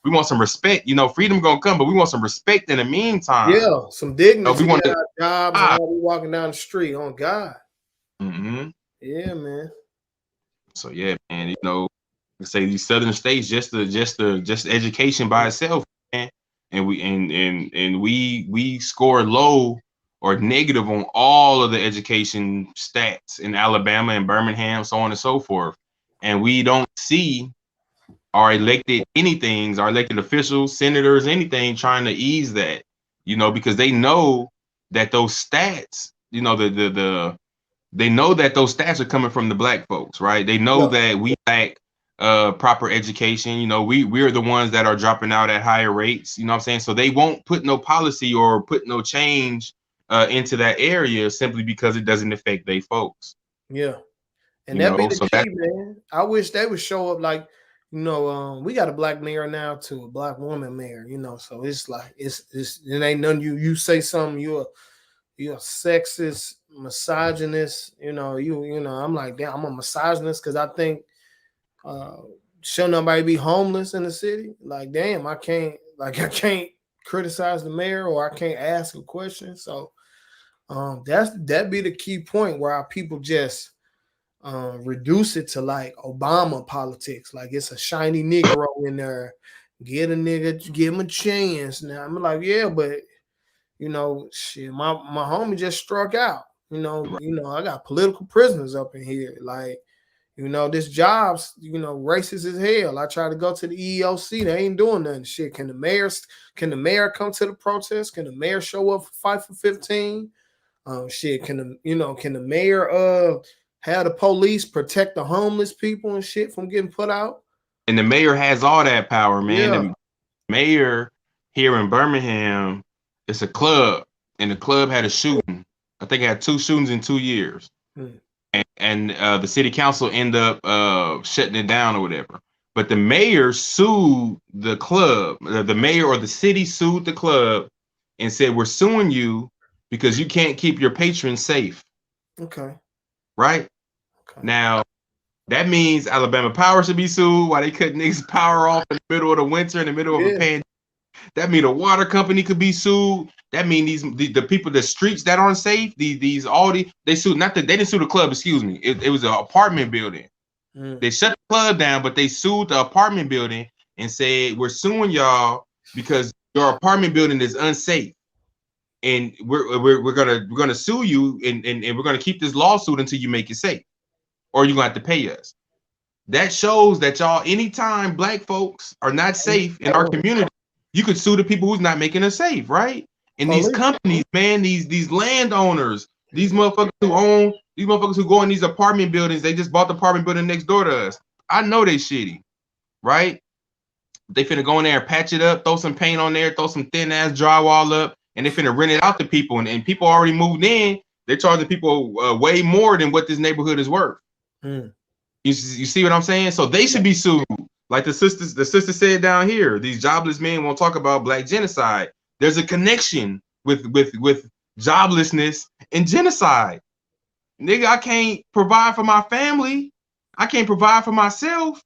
S6: We want some respect. You know, freedom gonna come, but we want some respect in the meantime.
S5: Yeah, some dignity.
S6: We want
S5: our jobs and how we walking down the street. On God. Yeah, man.
S6: So yeah, man. You know, say these southern states, just education by itself, man. And we score low or negative on all of the education stats in Alabama and Birmingham, so on and so forth. And we don't see our elected officials, senators, anything trying to ease that, you know, because they know that those stats, you know, they know that those stats are coming from the black folks, right? They know that we lack proper education. You know, we're the ones that are dropping out at higher rates, you know what I'm saying? So they won't put no policy or put no change into that area simply because it doesn't affect they folks.
S5: Yeah. And that'd be the key, man. I wish they would show up like, you know, we got a black mayor now too, a black woman mayor, you know, so it's like it ain't none you say something, you're sexist, misogynist, you know, I'm like, damn, I'm a misogynist because I think should nobody be homeless in the city? Like, damn, I can't criticize the mayor or I can't ask a question. So that'd be the key point where our people just reduce it to like Obama politics, like it's a shiny Negro in there. Get a nigga, give him a chance. Now I'm like, yeah, but you know, shit, my homie just struck out. You know, I got political prisoners up in here. Like, you know, this job's, you know, racist as hell. I try to go to the EEOC, they ain't doing nothing. Shit, can the mayor come to the protest? Can the mayor show up for Fight for 15? Shit, can the mayor have the police protect the homeless people and shit from getting put out?
S6: And the mayor has all that power, man.
S5: Yeah.
S6: The mayor here in Birmingham, it's a club, and the club had a shooting. I think it had 2 shootings in 2 years. And the city council ended up shutting it down or whatever. But the mayor sued the club. The mayor or the city sued the club and said, we're suing you because you can't keep your patrons safe.
S5: Okay.
S6: Right? Okay. Now, that means Alabama Power should be sued. Why they cut niggas power off in the middle of the winter, in the middle of a pandemic. That mean a water company could be sued. That mean the people, the streets that aren't safe. They sued, not that they didn't sue the club. Excuse me. It was an apartment building. They shut the club down, but they sued the apartment building and said, we're suing y'all because your apartment building is unsafe, and we're gonna sue you, and we're gonna keep this lawsuit until you make it safe, or you're gonna have to pay us. That shows that y'all, anytime black folks are not safe in our community, you could sue the people who's not making us safe, right? And these companies, man, these landowners, these motherfuckers who go in these apartment buildings, they just bought the apartment building next door to us. I know they shitty, right? They finna go in there and patch it up, throw some paint on there, throw some thin ass drywall up, and they finna rent it out to people. And people already moved in. They're charging people way more than what this neighborhood is worth. You see what I'm saying? So they should be sued. Like the sister said down here, these jobless men won't talk about black genocide. There's a connection with joblessness and genocide. Nigga, I can't provide for my family. I can't provide for myself.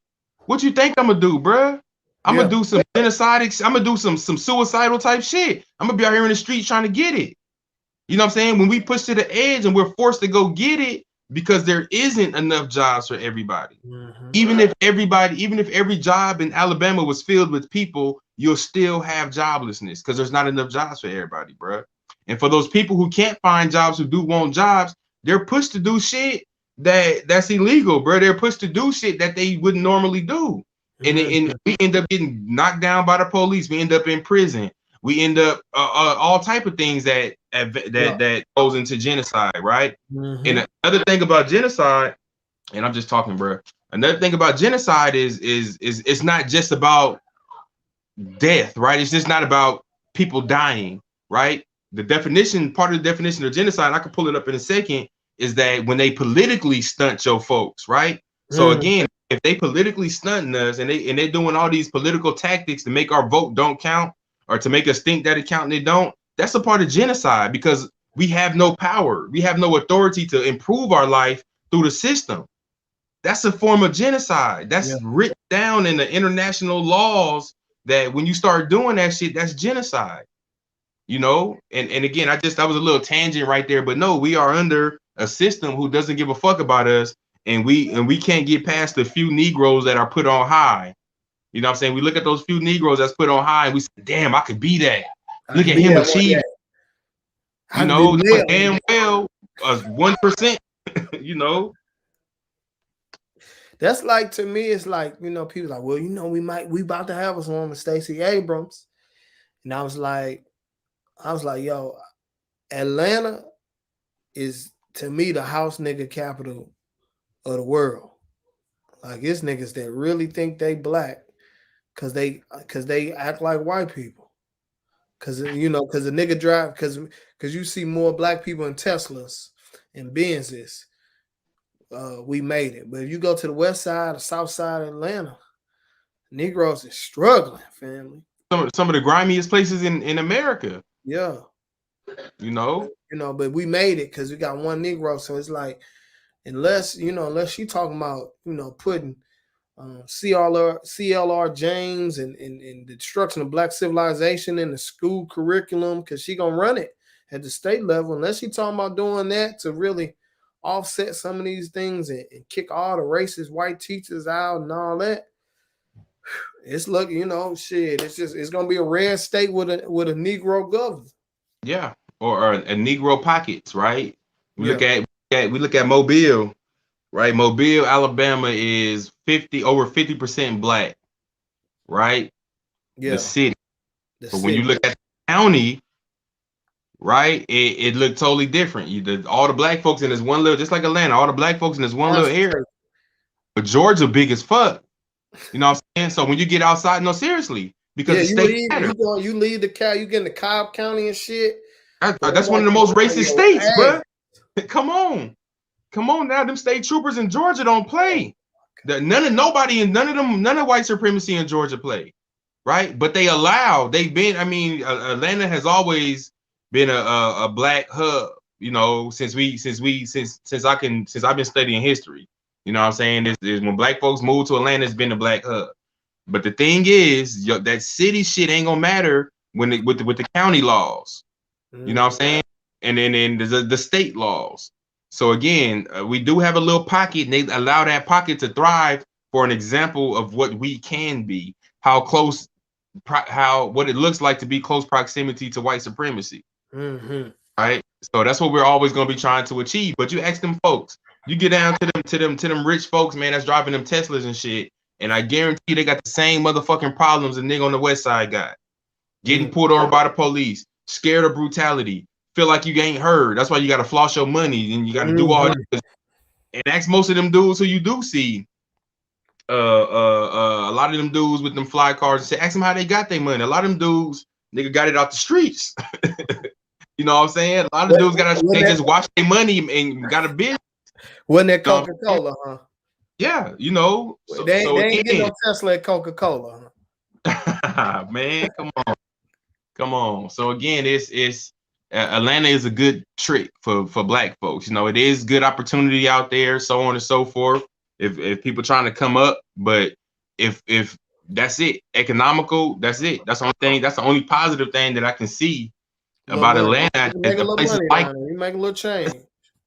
S6: What you think I'm gonna do, bruh? I'm gonna do some genocide. I'm gonna do some suicidal type shit. I'm gonna be out here in the streets trying to get it. You know what I'm saying? When we push to the edge and we're forced to go get it, because there isn't enough jobs for everybody. Even if every job in Alabama was filled with people, you'll still have joblessness because there's not enough jobs for everybody, bro. And for those people who can't find jobs, who do want jobs, they're pushed to do shit that's illegal, bro. They're pushed to do shit that they wouldn't normally do. And we end up getting knocked down by the police. We end up in prison. We end up all type of things that goes into genocide, right? And another thing about genocide, and I'm just talking, bro. Another thing about genocide is it's not just about death, right? It's just not about people dying, right? Part of the definition of genocide, I can pull it up in a second, is that when they politically stunt your folks, right? So again, if they politically stunting us and they're doing all these political tactics to make our vote don't count, or to make us think that it count and they don't, that's a part of genocide, because we have no power. We have no authority to improve our life through the system. That's a form of genocide. That's written down in the international laws, that when you start doing that shit, that's genocide. You know, and again, that was a little tangent right there, but no, we are under a system who doesn't give a fuck about us, and we can't get past the few Negroes that are put on high. You know what I'm saying? We look at those few Negroes that's put on high, and we say, damn, I could be that. Look at him achieve. You know, damn well, 1%, you know.
S5: That's like, to me, it's like, you know, people like, well, you know, we about to have us one with Stacey Abrams. And I was like, yo, Atlanta is, to me, the house nigga capital of the world. Like, it's niggas that really think they black because they act like white people. Because, you know, because the nigga drive, because you see more black people in Teslas and Benzes. We made it. But if you go to the west side or south side of Atlanta, Negroes is struggling, family.
S6: Some of the grimiest places in America.
S5: Yeah.
S6: You know,
S5: but we made it because we got one Negro. So it's like, unless she talking about, you know, putting CLR James and the destruction of black civilization in the school curriculum, because she gonna run it at the state level, unless she talking about doing that to really offset some of these things and kick all the racist white teachers out and all that. It's looking, you know, shit. It's gonna be a red state with a Negro governor. Yeah,
S6: or a Negro pockets, right? We look at Mobile, right? Mobile, Alabama is over 50% black, right?
S5: Yeah.
S6: The city. When you look at the county, right, it looked totally different. All the black folks in this one little, just like Atlanta, all the black folks in this one little area. But Georgia big as fuck. You know what I'm saying? So when you get outside, no, seriously, because the state matters.
S5: You leave the cow, you get in the Cobb County and shit.
S6: That's one of the most racist states, bro. Come on now. Them state troopers in Georgia don't play. None of white supremacy in Georgia play, right? But they've been, I mean, Atlanta has always been a black hub, you know, since I've been studying history. You know what I'm saying? When black folks moved to Atlanta, it's been a black hub. But the thing is, that city shit ain't gonna matter when with the county laws. You know what I'm saying? And then the state laws. So again, we do have a little pocket, and they allow that pocket to thrive for an example of what we can be, how close, what it looks like to be close proximity to white supremacy. Right? So that's what we're always going to be trying to achieve. But you ask them folks, you get down to them rich folks, man, that's driving them Teslas and shit, and I guarantee you they got the same motherfucking problems a nigga on the west side got. Getting pulled over by the police, scared of brutality, feel like you ain't heard. That's why you got to floss your money and you got to do all this. And ask most of them dudes who you do see, a lot of them dudes with them fly cars, and say, ask them how they got their money. A lot of them dudes, nigga, got it off the streets. You know what I'm saying? A lot of dudes they just wash their money and got a business.
S5: Wasn't that Coca-Cola, huh?
S6: Yeah, you know.
S5: They ain't getting no Tesla at Coca-Cola,
S6: huh? Man, come on. So again, it's Atlanta is a good trick for black folks. You know, it is good opportunity out there, so on and so forth. If people trying to come up, but if that's it, economical, that's it. That's the only thing. That's the only positive thing that I can see about Atlanta.
S5: You make a little money like you make a little change.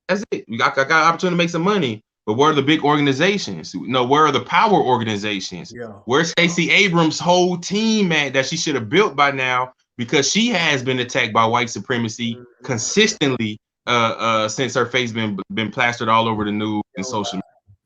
S6: That's it. I got an opportunity to make some money. But where are the big organizations? No, where are the power organizations? Yeah. Where's Stacey Abrams' whole team at that she should have built by now? Because she has been attacked by white supremacy consistently since her face been plastered all over the news and social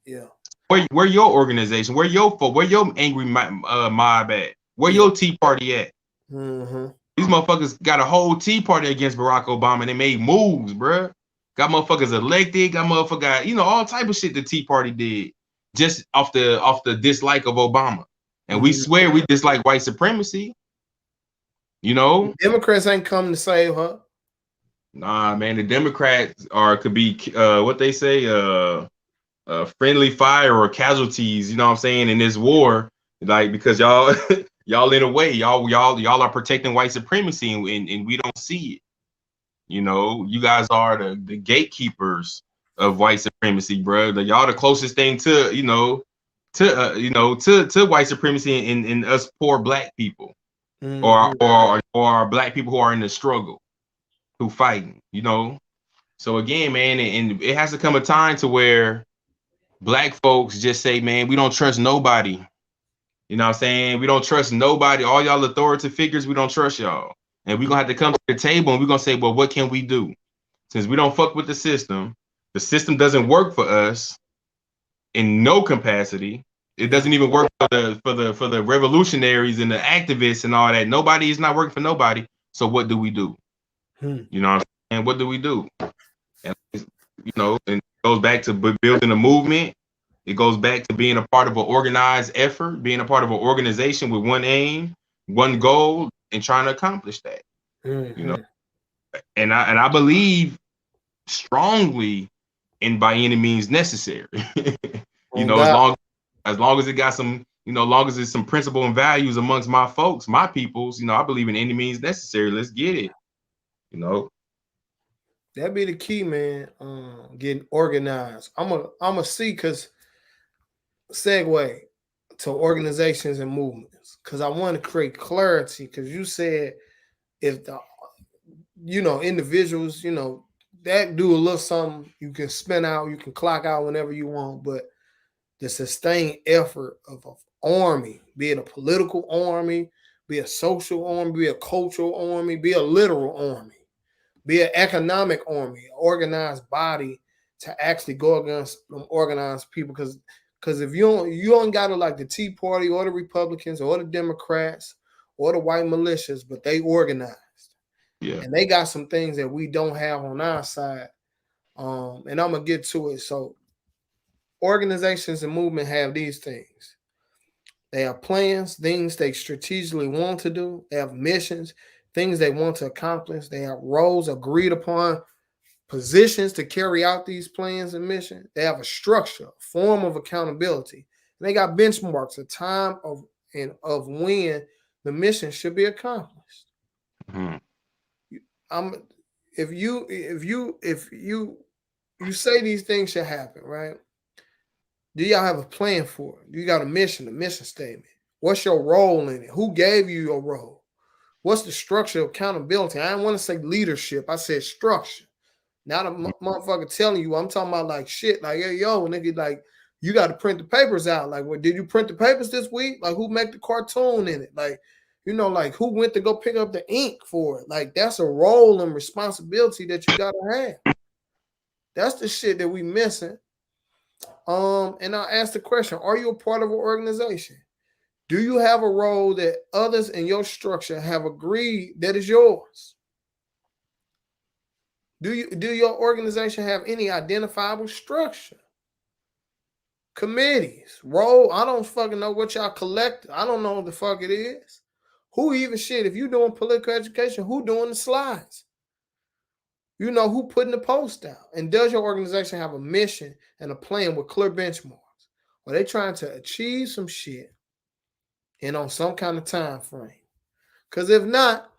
S6: media. Yeah. Where your organization? Where your folk? Where your angry mob at? Where your Tea Party at? These motherfuckers got a whole Tea Party against Barack Obama, and they made moves, bruh. Got motherfuckers elected. Got motherfucker, all type of shit the Tea Party did just off the dislike of Obama. And we swear we dislike white supremacy. You know,
S5: Democrats ain't come to save her.
S6: Nah, man, the Democrats could be what they say, friendly fire or casualties. You know what I'm saying, in this war, like, because y'all in a way y'all are protecting white supremacy, and we don't see it. You know, you guys are the gatekeepers of white supremacy, bro. Y'all the closest thing to to white supremacy in us poor black people. Or black people who are in the struggle, who fighting, So again, man, and it has to come a time to where black folks just say, man, we don't trust nobody. You know what I'm saying? We don't trust nobody. All y'all authoritative figures, we don't trust y'all. And we're gonna have to come to the table and we're gonna say, well, what can we do? Since we don't fuck with the system doesn't work for us in no capacity. It doesn't even work for the revolutionaries and the activists and all that. Nobody is not working for nobody. So what do we do? You know what I'm saying? What do we do? And and it goes back to building a movement. It goes back to being a part of an organized effort, being a part of an organization with one aim, one goal, and trying to accomplish that. And I believe strongly in by any means necessary. As long as it got some, long as it's some principle and values amongst my folks, my peoples, I believe in any means necessary. Let's get it.
S5: That'd be the key, man. Getting organized. I'm a see, because segue to organizations and movements, because I want to create clarity. Because you said if the individuals, that do a little something, you can spin out, you can clock out whenever you want, but the sustained effort of an army, be it a political army, be a social army, be a cultural army, be a literal army, be an economic army, an organized body to actually go against them organized people. Because if you don't got to like the Tea Party or the Republicans or the Democrats or the white militias, but they organized. Yeah. And they got some things that we don't have on our side. And I'm going to get to it. So organizations and movement have these things. They have plans, things they strategically want to do. They have missions, things they want to accomplish. They have roles agreed upon, positions to carry out these plans and missions. They have a structure, a form of accountability. And they got benchmarks, a time of when the mission should be accomplished. If you say these things should happen, right? Do y'all have a plan for it? Do you got a mission statement? What's your role in it? Who gave you your role? What's the structure of accountability? I didn't want to say leadership. I said structure. Now the motherfucker telling you, I'm talking about like shit. Like, hey, yo, nigga, like, you got to print the papers out. Like, what, did you print the papers this week? Like, who make the cartoon in it? Like, you know, like, who went to go pick up the ink for it? Like, that's a role and responsibility that you got to have. That's the shit that we missing. And I asked the question, are you a part of an organization? Do you have a role that others in your structure have agreed that is yours? Do your organization have any identifiable structure? Committees, role, I don't fucking know what y'all collect. I don't know what the fuck it is. Who even shit, if you doing political education, who doing the slides? You know, who putting the post out? And does your organization have a mission and a plan with clear benchmarks? Are they trying to achieve some shit and on some kind of time frame? Because if not,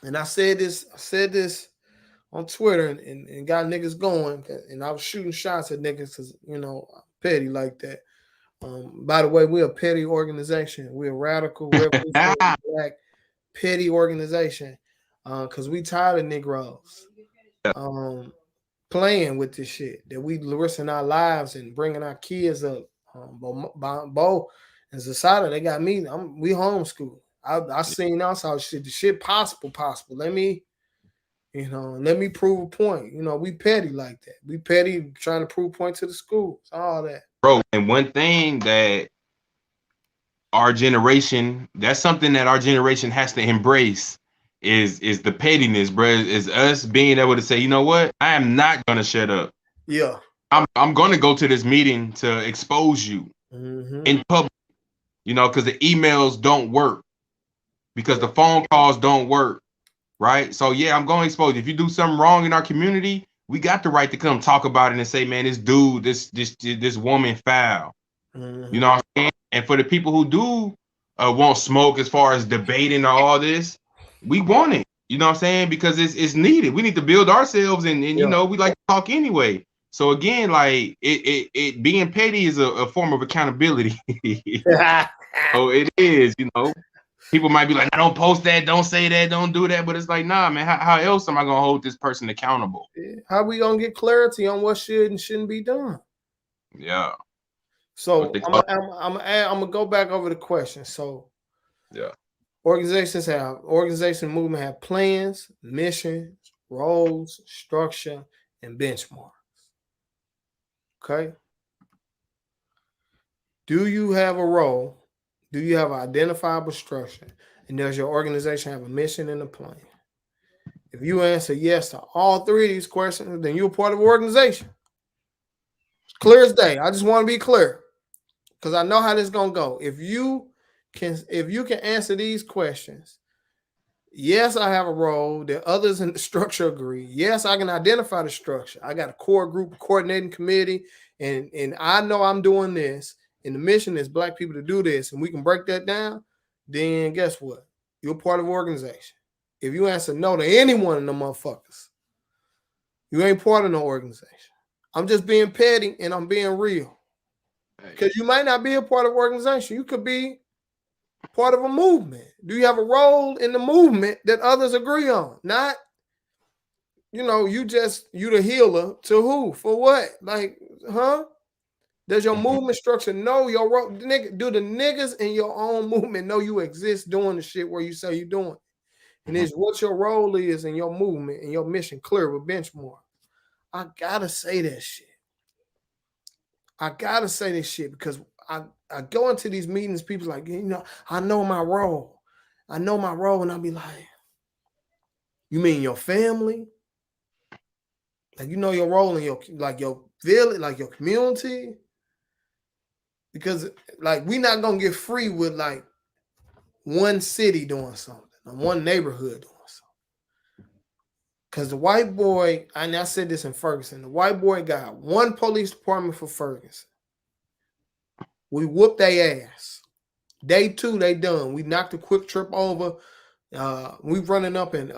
S5: and I said this on Twitter and got niggas going, and I was shooting shots at niggas because, you know, I'm petty like that. By the way, we're a petty organization. We're a radical, revolutionary, black, petty organization because we tired of Negroes playing with this shit, that we risking our lives and bringing our kids up. Bo and Zasada, they got me. We homeschool. I seen outside shit. The shit possible. Let me prove a point. You know, we petty like that. We petty trying to prove a point to the schools, all that.
S6: Bro, and one thing that our generation, that's something that our generation has to embrace is the pettiness, bro. Is us being able to say, you know what? I am not gonna shut up.
S5: Yeah.
S6: I'm gonna go to this meeting to expose you in public, you know, because the emails don't work, because the phone calls don't work. Right. So, yeah, I'm going to expose you. If you do something wrong in our community, we got the right to come talk about it and say, man, this dude, this woman foul. You know what I'm saying? And for the people who do want smoke as far as debating all this, we want it. You know what I'm saying? Because it's needed. We need to build ourselves and you know, we like to talk anyway. So, again, like it being petty is a form of accountability. So it is, you know. People might be like, I don't post that, don't say that, don't do that. But it's like, nah, man, how else am I going to hold this person accountable?
S5: How we going to get clarity on what should and shouldn't be done? Yeah. So I'm going to go back over the question. So, yeah, organization movement have plans, missions, roles, structure, and benchmarks. Okay. Do you have a role? Do you have an identifiable structure? And does your organization have a mission and a plan? If you answer yes to all three of these questions, then you're part of an organization. It's clear as day. I just want to be clear because I know how this is going to go. If you can answer these questions, yes, I have a role that others in the structure agree. Yes, I can identify the structure. I got a core group, coordinating committee, and I know I'm doing this. And the mission is black people to do this, and we can break that down, then guess what? You're part of an organization. If you answer no to any one of them motherfuckers, you ain't part of no organization. I'm just being petty and I'm being real. Because you might not be a part of an organization. You could be part of a movement. Do you have a role in the movement that others agree on? Not, you know, you the healer to who? For what? Like, huh? Does your movement structure know your role? Do the niggas in your own movement know you exist doing the shit where you say you're doing? And is what your role is in your movement and your mission clear with benchmark? I gotta say that shit. I gotta say this shit because I go into these meetings, people like, you know, I know my role. And I'll be like, you mean your family? Like, you know your role in your village, like your community? Because like we're not gonna get free with like one city doing something, or one neighborhood doing something. Because the white boy, and I said this in Ferguson, the white boy got one police department for Ferguson. We whooped their ass. Day 2, they done. We knocked a quick trip over. We running up in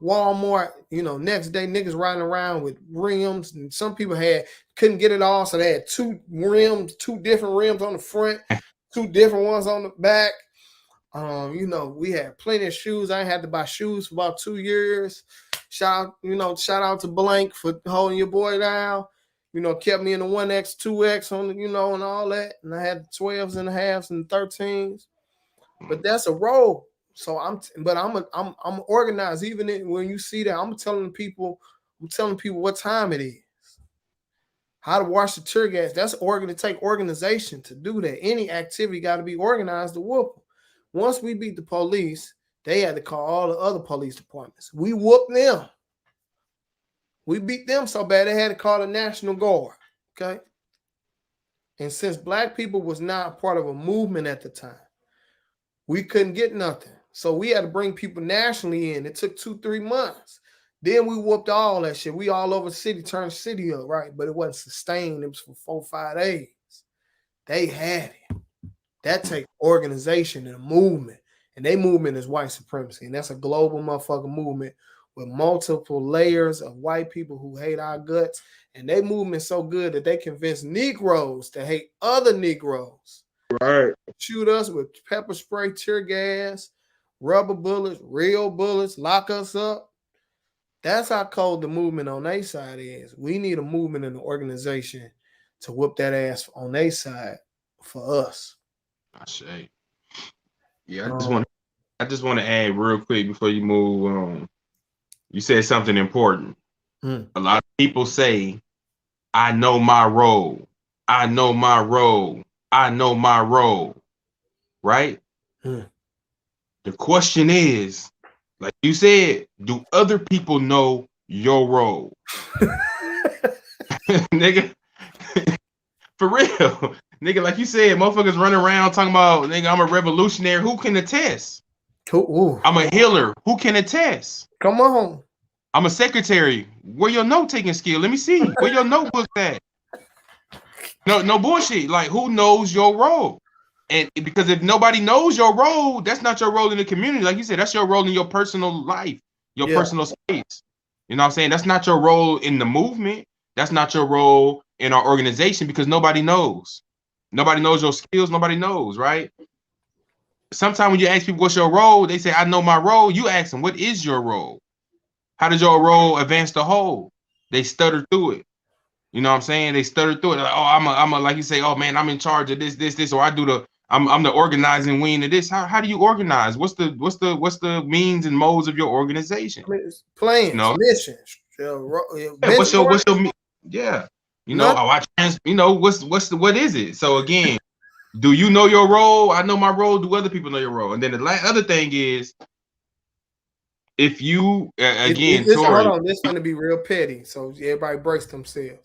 S5: Walmart, you know, next day niggas riding around with rims, and some people couldn't get it all, so they had two different rims on the front. 2 different ones on the back. You know, we had plenty of shoes. I ain't had to buy shoes for about 2 years. Shout out to Blank for holding your boy down. You know, kept me in the 1X, 2X on, you know, and all that. And I had the 12s and the halves and the 13s. But that's a role. So I'm organized. Even when you see that, I'm telling people what time it is. How to wash the tear gas. That's to take organization to do that. Any activity got to be organized to whoop them. Once we beat the police, they had to call all the other police departments. We whooped them. We beat them so bad they had to call the National Guard. Okay. And since black people was not part of a movement at the time, we couldn't get nothing. So we had to bring people nationally in. It took 2-3 months. Then we whooped all that shit. We all over the city, turned the city up, right? But it wasn't sustained. It was for 4-5 days. They had it. That takes organization and a movement. And their movement is white supremacy. And that's a global motherfucking movement with multiple layers of white people who hate our guts. And they movement so good that they convince Negroes to hate other Negroes.
S6: Right.
S5: Shoot us with pepper spray, tear gas, rubber bullets, real bullets, lock us up. That's how cold the movement on their side is. We need a movement in the organization to whoop that ass on their side for us.
S6: I say. Yeah, I just want to add real quick before you move on. You said something important. A lot of people say, I know my role. I know my role. I know my role. Right? The question is, like you said, do other people know your role? Nigga. For real. Nigga, like you said, motherfuckers running around talking about, nigga, I'm a revolutionary. Who can attest?
S5: Ooh.
S6: I'm a healer. Who can attest?
S5: Come on.
S6: I'm a secretary. Where your note-taking skill? Let me see. Where your notebook at? No bullshit. Like, who knows your role? And because if nobody knows your role, that's not your role in the community. Like you said, that's your role in your personal life, your personal space. You know what I'm saying? That's not your role in the movement. That's not your role in our organization because nobody knows. Nobody knows your skills. Nobody knows, right? Sometimes when you ask people what's your role, they say, I know my role. You ask them, what is your role? How does your role advance the whole? They stutter through it. You know what I'm saying? They stutter through it. Like, oh, I'm a, like you say, oh man, I'm in charge of this, or I'm the organizing wing of this. How do you organize? What's the means and modes of your organization?
S5: Plans,
S6: you know?
S5: missions.
S6: What's your yeah. You know, what is it? So again, do you know your role? I know my role. Do other people know your role? And then the other thing is, if you again,
S5: hold on, this is going to be real petty, so everybody brace themselves.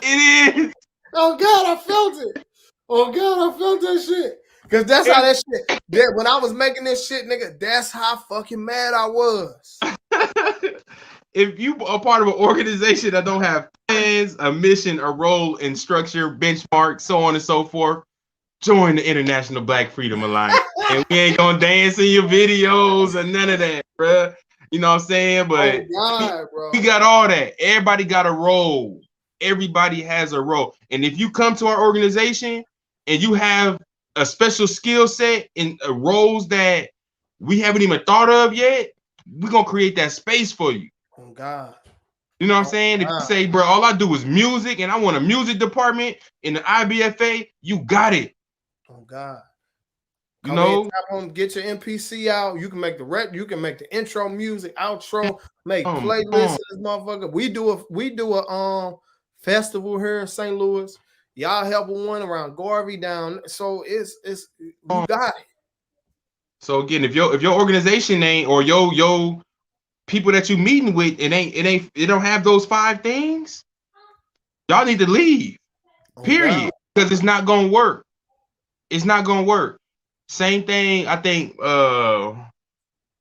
S6: It is.
S5: Oh God, I felt it. Oh God, I felt that shit. Because that's how that shit. When I was making this shit, nigga, that's how fucking mad I was.
S6: If you are part of an organization that don't have plans, a mission, a role, and structure, benchmark, so on and so forth, join the International Black Freedom Alliance. And we ain't gonna dance in your videos or none of that, bruh. You know what I'm saying? But
S5: God, bro.
S6: we got all that. Everybody got a role. Everybody has a role. And if you come to our organization and you have a special skill set in roles that we haven't even thought of yet, we're gonna create that space for you.
S5: Oh God.
S6: You know what I'm saying? If you say, bro, all I do is music and I want a music department in the IBFA, you got it.
S5: Oh God.
S6: You know,
S5: get your MPC out. You can make you can make the intro music, outro, make playlists. This motherfucker. We do a festival here in St. Louis. Y'all help with one around Garvey down. So it's you got it.
S6: So again, if your organization ain't, or your people that you meeting with, it don't have those 5 things, y'all need to leave. Period. Because it's not gonna work. It's not gonna work. Same thing, I think Diallo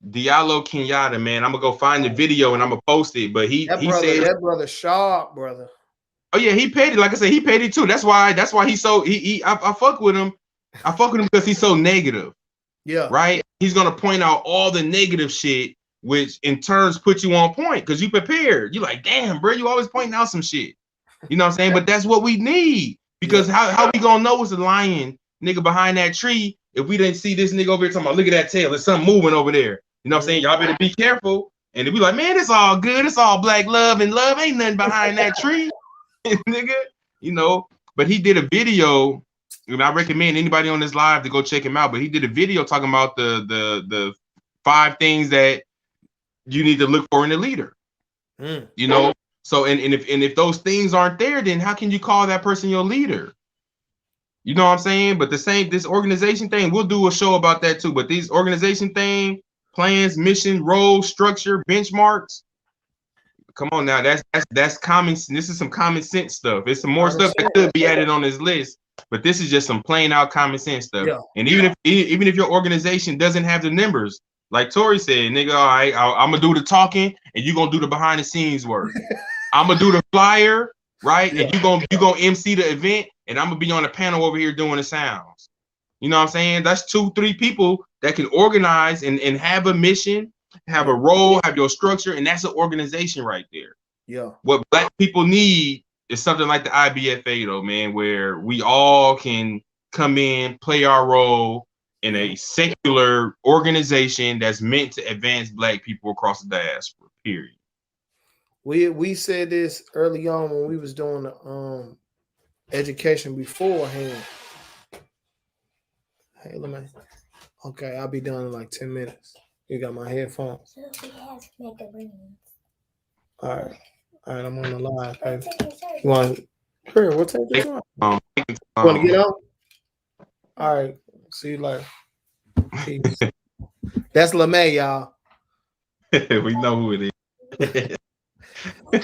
S6: Kenyatta, man. I'm gonna go find the video and I'm gonna post it. But he said
S5: that brother sharp, brother.
S6: Oh yeah, he paid it. Like I said, he paid it too. That's why he's so I fuck with him. I fuck with him because he's so negative.
S5: Yeah.
S6: Right? He's gonna point out all the negative shit, which in turns put you on point because you prepared. You like, damn, bro, you always pointing out some shit. You know what I'm saying? But that's what we need. Because how we gonna know it's a lion nigga behind that tree if we didn't see this nigga over here talking about, look at that tail, there's something moving over there. You know what I'm saying? Y'all better be careful. And if we like, man, it's all good, it's all black love, and love ain't nothing behind that tree, nigga. You know, but he did a video, and I recommend anybody on this live to go check him out. But he did a video talking about the 5 things that you need to look for in a leader. You know, so and if those things aren't there, then how can you call that person your leader? You know what I'm saying? But this organization thing, we'll do a show about that too. But these organization thing, plans, mission, roles, structure, benchmarks. Come on now, that's common. This is some common sense stuff. It's some more stuff that could be added on this list, but this is just some plain out common sense stuff. Yeah. And even if your organization doesn't have the numbers, like Tori said, nigga, all right, I'm gonna do the talking, and you gonna do the behind the scenes work. I'm gonna do the flyer, right? Yeah. And you gonna MC the event, and I'm gonna be on the panel over here doing the sounds. You know what I'm saying? That's 2-3 people that can organize and have a mission, have a role, have your structure, and that's an organization right there. Yeah. What black people need is something like the IBFA, though, man, where we all can come in, play our role in a secular organization that's meant to advance black people across the diaspora, period.
S5: We said this early on when we was doing the education beforehand. Hey, let me. Okay, I'll be done in like 10 minutes. You got my headphones. All right, I'm on the line. Baby. You want? Sure, we'll take your time. You want to get on? All right. See you later. Peace. That's LeMay, y'all.
S6: We know who it is.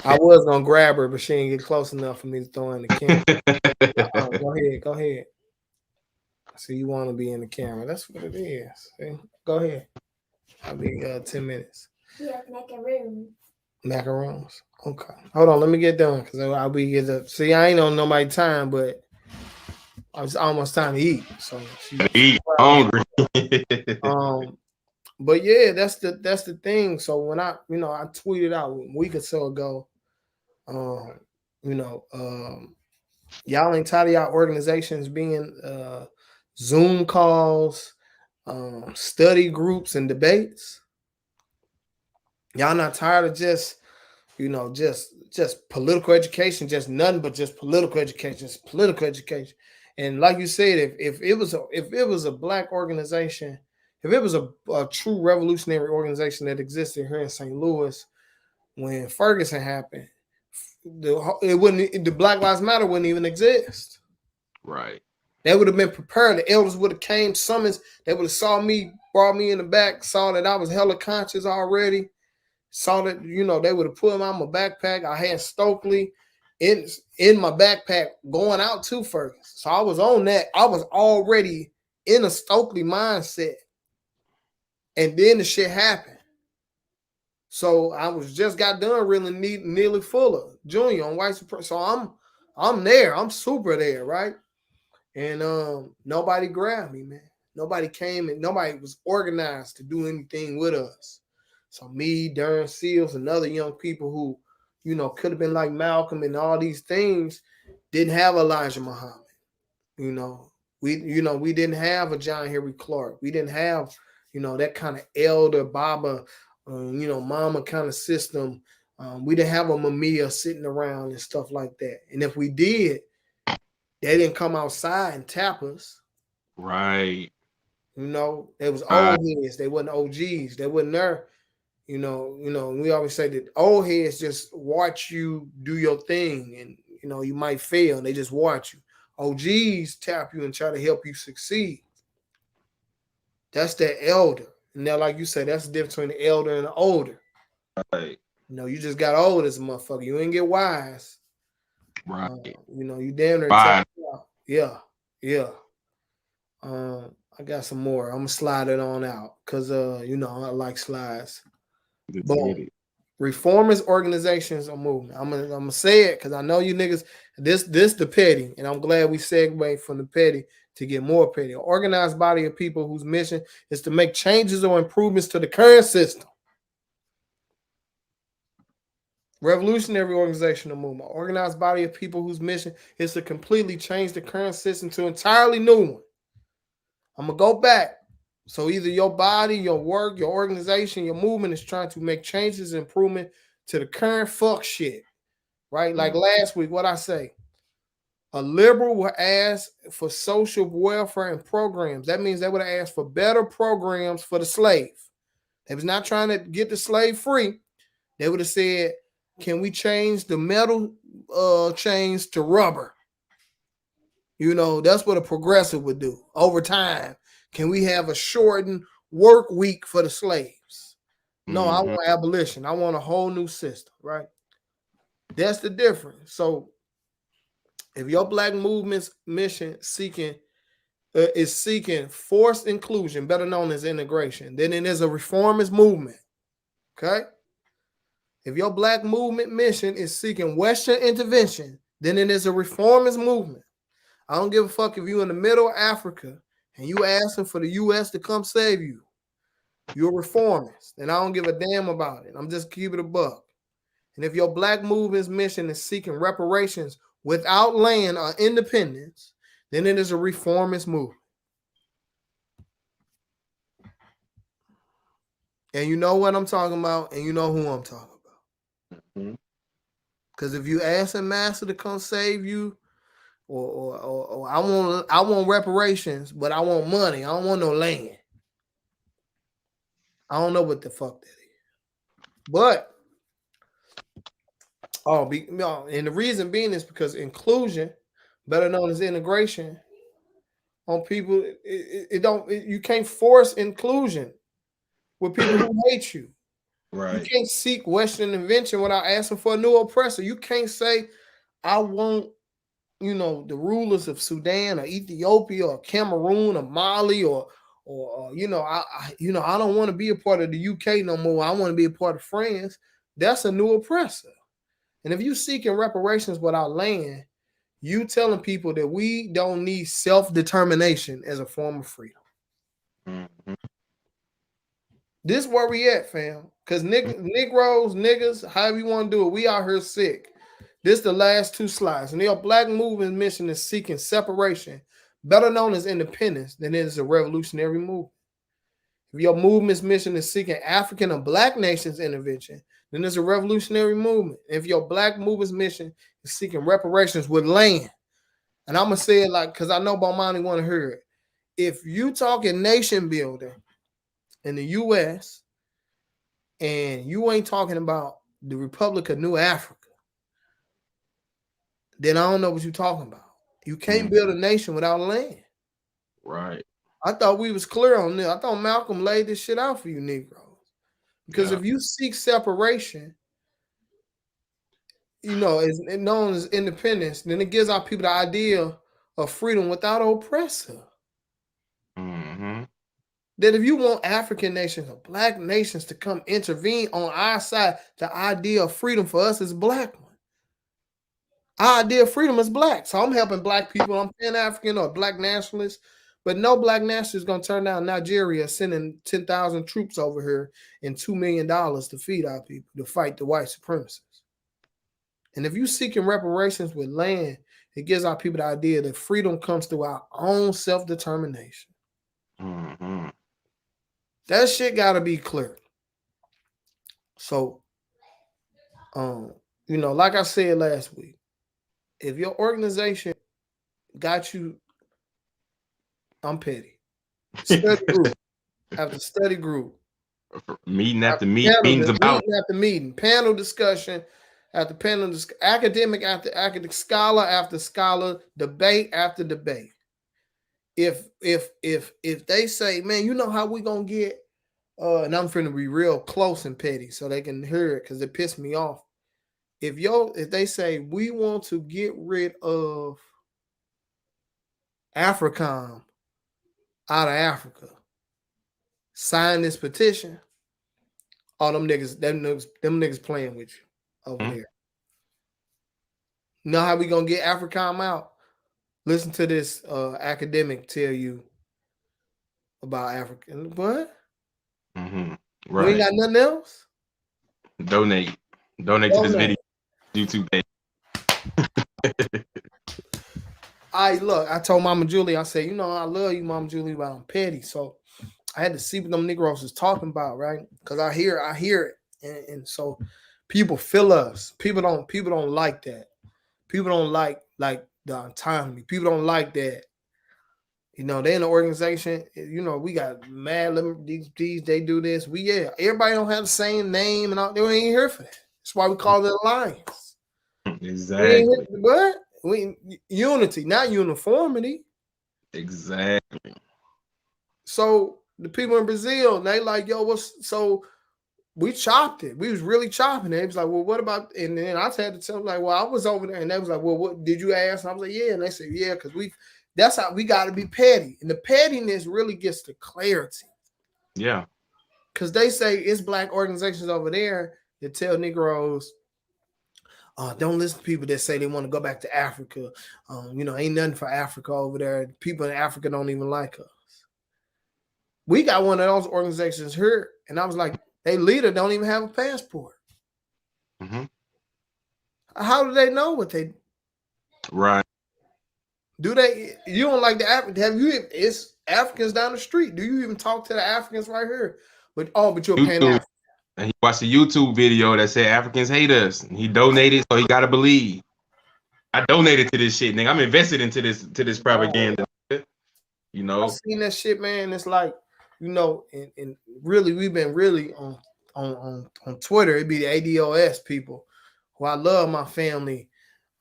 S5: I was gonna grab her, but she didn't get close enough for me to throw in the camera. Go ahead. So you want to be in the camera? That's what it is. See? Go ahead. I'll be 10 minutes.
S7: Yeah, macaroons.
S5: Macaroons. Okay. Hold on. Let me get done because I'll be get up. See, I ain't on nobody's time, but it's almost time to eat. So
S6: eat hungry.
S5: But yeah, that's the thing. So when I tweeted out a week or so ago, y'all ain't tired of y'all organizations being Zoom calls, study groups and debates. Y'all not tired of just political education, just nothing but just political education. And like you said, if it was a black organization, if it was a true revolutionary organization that existed here in St. Louis when Ferguson happened, the Black Lives Matter wouldn't even exist.
S6: Right.
S5: They would have been prepared. The elders would have came, summons. They would have saw me, brought me in the back, saw that I was hella conscious already. Saw that, they would have put him on my backpack. I had Stokely in my backpack going out to Ferguson. So I was on that. I was already in a Stokely mindset. And then the shit happened. So I was just got done really Neely Fuller, Jr. on white supremacy. So I'm there. I'm super there, right? And nobody grabbed me, man. Nobody came and nobody was organized to do anything with us. So me, Darren Seals, and other young people who, could have been like Malcolm and all these things, didn't have Elijah Muhammad. We didn't have a John Henry Clark. We didn't have, that kind of elder Baba, mama kind of system. We didn't have a Mamiya sitting around and stuff like that. And if we did, they didn't come outside and tap us.
S6: Right.
S5: They was old heads. They wasn't OGs. They wasn't there. We always say that old heads just watch you do your thing and, you might fail and they just watch you. OGs tap you and try to help you succeed. That's that elder. And now, like you said, that's the difference between the elder and the older.
S6: Right.
S5: You just got old as a motherfucker. You ain't get wise.
S6: Right.
S5: You damn near tap out. Yeah. I got some more. I'm gonna slide it on out because I like slides. Boom. Reformist organizations are moving. I'm gonna say it because I know you niggas. This the petty, and I'm glad we segue from the petty to get more petty. An organized body of people whose mission is to make changes or improvements to the current system. Revolutionary organizational movement, organized body of people whose mission is to completely change the current system to an entirely new one. I'm going to go back. So either your body, your work, your organization, your movement is trying to make changes, improvement to the current fuck shit, right? Like last week, what I say, a liberal will ask for social welfare and programs. That means they would have asked for better programs for the slave. They was not trying to get the slave free. They would have said, can we change the metal chains to rubber? You know, that's what a progressive would do over time. Can we have a shortened work week for the slaves? No, I want abolition. I want a whole new system, right? That's the difference. So if your black movement's mission is seeking forced inclusion, better known as integration, then it is a reformist movement. Okay? If your black movement mission is seeking Western intervention, then it is a reformist movement. I don't give a fuck if you're in the middle of Africa and you asking for the U.S. to come save you. You're a reformist, and I don't give a damn about it. I'm just keeping it a buck. And if your black movement's mission is seeking reparations without land or independence, then it is a reformist movement. And you know what I'm talking about, and you know who I'm talking about. Because if you asking Master to come save you, or I want reparations, but I want money. I don't want no land. I don't know what the fuck that is. But and the reason being is because inclusion, better known as integration, on people, you can't force inclusion with people who hate you. Right. You can't seek Western invention without asking for a new oppressor. You can't say, I want, the rulers of Sudan or Ethiopia or Cameroon or Mali or I don't want to be a part of the UK no more. I want to be a part of France. That's a new oppressor. And if you seeking reparations without land, you telling people that we don't need self-determination as a form of freedom. Mm-hmm. This is where we at, fam. Because Negroes, niggas, however you want to do it, we out here sick. This is the last two slides. And your black movement mission is seeking separation, better known as independence, than it is a revolutionary movement. If your movement's mission is seeking African or black nations intervention, then it's a revolutionary movement. If your black movement's mission is seeking reparations with land, and I'm going to say it because I know Bomani want to hear it. If you talking nation building in the U.S. and you ain't talking about the Republic of New Africa, then I don't know what you're talking about. You can't build a nation without land. Right. I thought we was clear on this. I thought Malcolm laid this shit out for you Negroes. Because if you seek separation, it's known as independence, then it gives our people the idea of freedom without an oppressor. Mm-hmm. That if you want African nations or black nations to come intervene on our side, the idea of freedom for us is black one. Our idea of freedom is black. So I'm helping black people. I'm Pan-African or black nationalist. But no black nationalist is going to turn down Nigeria sending 10,000 troops over here and $2 million to feed our people, to fight the white supremacists. And if you're seeking reparations with land, it gives our people the idea that freedom comes through our own self-determination. Mm-hmm. That shit got to be clear. So, like I said last week, if your organization got you, I'm petty. Study group after study group.
S6: Meeting after meeting.
S5: Panel discussion after panel discussion. Academic after academic. Scholar after scholar. Debate after debate. If they say, man, you know how we gonna get, and I'm finna be real close and petty so they can hear it because it pissed me off. If they say we want to get rid of AFRICOM out of Africa, sign this petition. All them niggas playing with you over there. Know how we gonna get AFRICOM out? Listen to this academic tell you about Africa. What? Mm-hmm. Right. We ain't got nothing else?
S6: Donate. Donate to this video, YouTube page.
S5: Look, I told Mama Julie, I said, I love you, Mama Julie, but I'm petty. So I had to see what them Negroes is talking about, right? Because I hear it. And so people feel us. People don't like that. People don't like the autonomy. People don't like that. They in the organization, we got mad these they do this. Everybody don't have the same name and all. They ain't here for that. That's why we call it alliance.
S6: Exactly.
S5: What? Unity, not uniformity.
S6: Exactly.
S5: So the people in Brazil, they like, yo, so we chopped it. We was really chopping it. It was like, well, what about? And then I had to tell them, like, well, I was over there, and they was like, well, what did you ask? And I was like, yeah. And they said, yeah, because that's how we got to be petty. And the pettiness really gets to clarity.
S6: Yeah.
S5: Because they say it's black organizations over there that tell Negroes, don't listen to people that say they want to go back to Africa. Ain't nothing for Africa over there. People in Africa don't even like us. We got one of those organizations here, and I was like, they leader don't even have a passport.
S6: Mm-hmm.
S5: How do they know what they?
S6: Right.
S5: Do they? You don't like the African? Have you? It's Africans down the street. Do you even talk to the Africans right here? But you're paying African.
S6: And he watched a YouTube video that said Africans hate us. And he donated, so he gotta believe. I donated to this shit, nigga. I'm invested into this propaganda.
S5: I've seen that shit, man. It's like, and really, we've been really on Twitter. It'd be the ADOS people who I love my family.